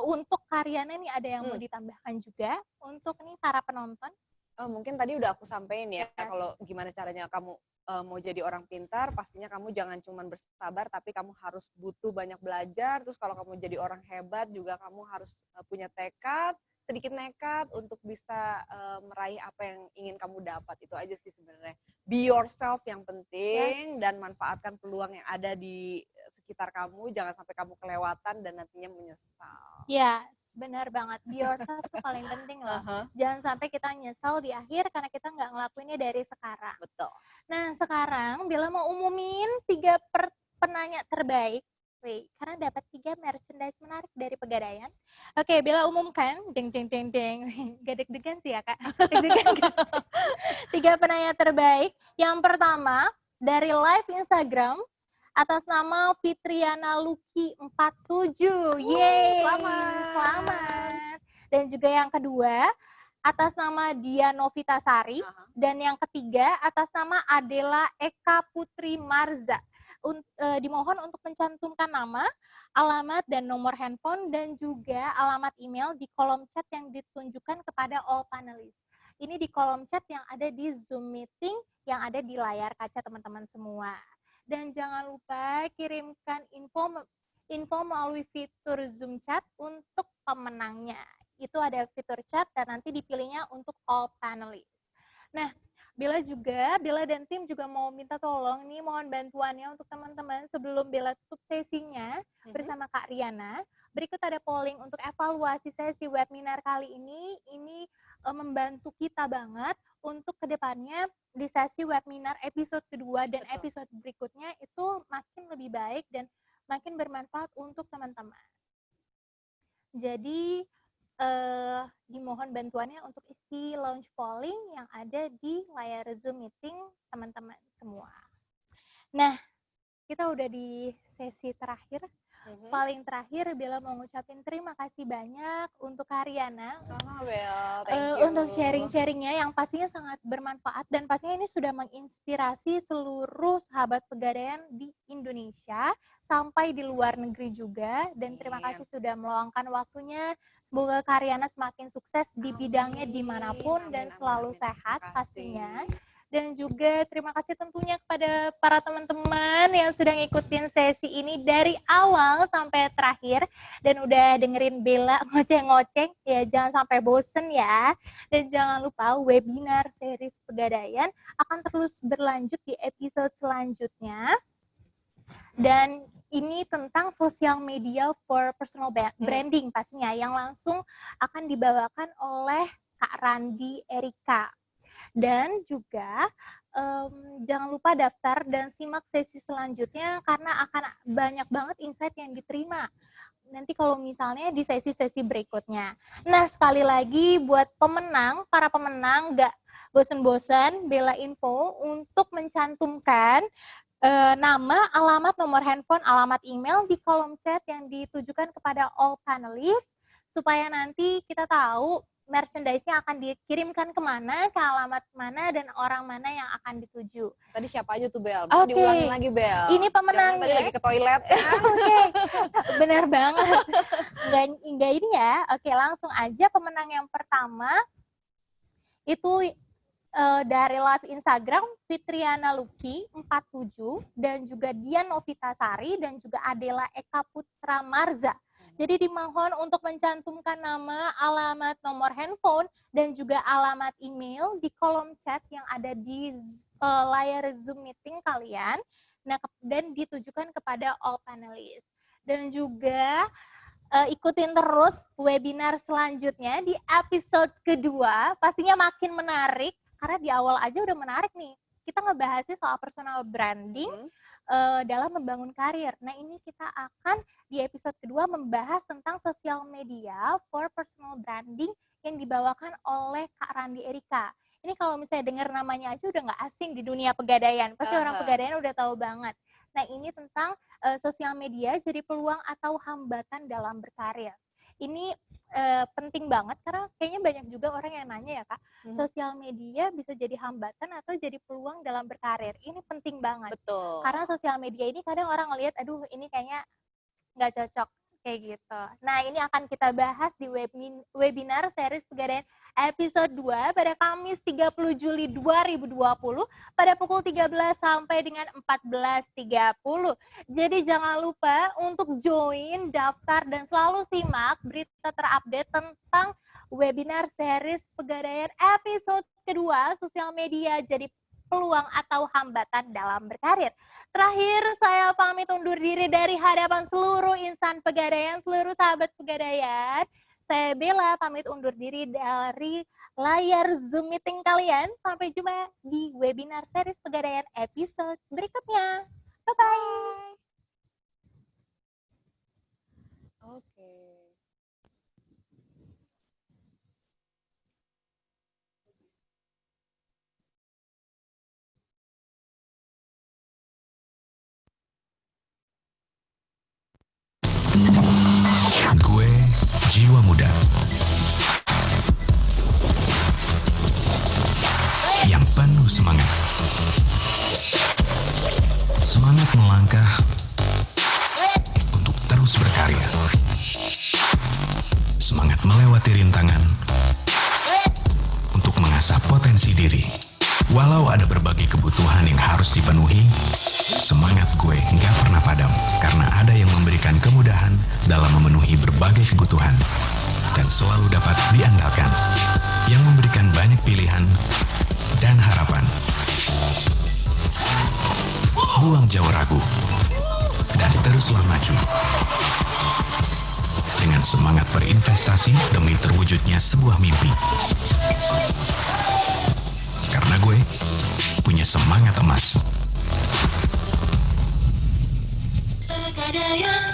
[SPEAKER 12] untuk Karyana nih ada yang mau ditambahkan juga. Untuk nih para penonton.
[SPEAKER 13] Mungkin tadi udah aku sampein ya, kalau gimana caranya kamu mau jadi orang pintar, pastinya kamu jangan cuma bersabar, tapi kamu harus butuh banyak belajar. Terus kalau kamu jadi orang hebat juga kamu harus punya tekad, sedikit nekat untuk bisa meraih apa yang ingin kamu dapat. Itu aja sih sebenarnya. Be yourself yang penting, dan manfaatkan peluang yang ada di sekitar kamu. Jangan sampai kamu kelewatan dan nantinya menyesal.
[SPEAKER 12] Yes. Benar banget, be yourself itu paling penting loh. Jangan sampai kita nyesal di akhir karena kita nggak ngelakuinnya dari sekarang.
[SPEAKER 13] Betul.
[SPEAKER 12] Nah sekarang Bella mau umumin 3 penanya terbaik, karena dapat 3 merchandise menarik dari Pegadaian. Oke, Bella umumkan, ding. Gak deg-degan sih ya Kak. Deg-degan 3 penanya terbaik. Yang pertama dari live Instagram atas nama Fitriana Luki 47. Yeay. Selamat. Dan juga yang kedua atas nama Dia Novitasari, dan yang ketiga atas nama Adela Eka Putri Marza. Dimohon untuk mencantumkan nama, alamat dan nomor handphone, dan juga alamat email di kolom chat yang ditunjukkan kepada all panelis. Ini di kolom chat yang ada di Zoom meeting yang ada di layar kaca teman-teman semua. Dan jangan lupa kirimkan info melalui fitur Zoom chat untuk pemenangnya. Itu ada fitur chat dan nanti dipilihnya untuk all panelis. Nah, Bella dan tim juga mau minta tolong nih, mohon bantuannya untuk teman-teman sebelum Bella tutup sesinya bersama Kak Riana. Berikut ada polling untuk evaluasi sesi webinar kali ini. Ini membantu kita banget untuk kedepannya di sesi webinar episode kedua dan episode berikutnya itu makin lebih baik dan makin bermanfaat untuk teman-teman. Jadi dimohon bantuannya untuk isi launch polling yang ada di layar Zoom meeting teman-teman semua. Nah, kita udah di sesi terakhir. Paling terakhir Bella mau ngucapin terima kasih banyak untuk Haryana untuk sharing-sharingnya yang pastinya sangat bermanfaat dan pastinya ini sudah menginspirasi seluruh sahabat pegadaian di Indonesia sampai di luar negeri juga. Dan terima kasih sudah meluangkan waktunya. Semoga Haryana semakin sukses di bidangnya dimanapun dan selalu sehat pastinya. Dan juga terima kasih tentunya kepada para teman-teman yang sudah ngikutin sesi ini dari awal sampai terakhir dan udah dengerin Bella ngoceh-ngoceh, ya jangan sampai bosen ya. Dan jangan lupa webinar series Pegadaian akan terus berlanjut di episode selanjutnya. Dan ini tentang social media for personal branding pastinya yang langsung akan dibawakan oleh Kak Randi Erika. Dan juga jangan lupa daftar dan simak sesi selanjutnya karena akan banyak banget insight yang diterima nanti kalau misalnya di sesi-sesi berikutnya. Nah, sekali lagi buat pemenang, para pemenang gak bosen-bosen Bella info untuk mencantumkan nama, alamat, nomor handphone, alamat email di kolom chat yang ditujukan kepada all panelists supaya nanti kita tahu merchandise-nya akan dikirimkan kemana, ke alamat mana, dan orang mana yang akan dituju.
[SPEAKER 13] Tadi siapa aja tuh, Bel? Bisa diulangin lagi, Bel.
[SPEAKER 12] Ini pemenangnya.
[SPEAKER 13] Tadi lagi ke toilet.
[SPEAKER 12] Oke, benar banget. Enggak ini ya. Oke, langsung aja pemenang yang pertama itu dari live Instagram Fitriana Luki 47 dan juga Dian Novitasari dan juga Adela Eka Putra Marza. Jadi dimohon untuk mencantumkan nama, alamat, nomor handphone, dan juga alamat email di kolom chat yang ada di layar Zoom meeting kalian. Nah, dan ditujukan kepada all panelists. Dan juga ikutin terus webinar selanjutnya di episode kedua. Pastinya makin menarik, karena di awal aja udah menarik nih. Kita ngebahasnya soal personal branding dalam membangun karir. Nah, ini kita akan di episode kedua membahas tentang sosial media for personal branding yang dibawakan oleh Kak Randi Erika. Ini kalau misalnya dengar namanya aja udah nggak asing di dunia pegadaian. Pasti orang pegadaian udah tahu banget. Nah, ini tentang sosial media jadi peluang atau hambatan dalam berkarir. Ini penting banget karena kayaknya banyak juga orang yang nanya ya Kak, sosial media bisa jadi hambatan atau jadi peluang dalam berkarir. Ini penting banget.
[SPEAKER 13] Betul.
[SPEAKER 12] Karena sosial media ini kadang orang ngelihat, aduh ini kayaknya nggak cocok kayak gitu. Nah, ini akan kita bahas di webinar series Pegadaian episode 2 pada Kamis 30 Juli 2020 pada pukul 13 sampai dengan 14.30. Jadi jangan lupa untuk join, daftar, dan selalu simak berita terupdate tentang webinar series Pegadaian episode kedua, sosial media jadi peluang atau hambatan dalam berkarir. Terakhir, saya pamit undur diri dari hadapan seluruh insan pegadaian, seluruh sahabat pegadaian. Saya Bella pamit undur diri dari layar Zoom meeting kalian. Sampai jumpa di webinar series Pegadaian episode berikutnya. Bye-bye.
[SPEAKER 13] Oke.
[SPEAKER 14] Gue jiwa muda yang penuh semangat. Semangat melangkah untuk terus berkarya. Semangat melewati rintangan untuk mengasah potensi diri. Walau ada berbagai kebutuhan yang harus dipenuhi, semangat gue nggak pernah padam karena ada yang memberikan kemudahan dalam memenuhi berbagai kebutuhan dan selalu dapat diandalkan, yang memberikan banyak pilihan dan harapan. Buang jauh ragu dan teruslah maju dengan semangat berinvestasi demi terwujudnya sebuah mimpi. Karena gue punya semangat emas.
[SPEAKER 15] Pegadaian.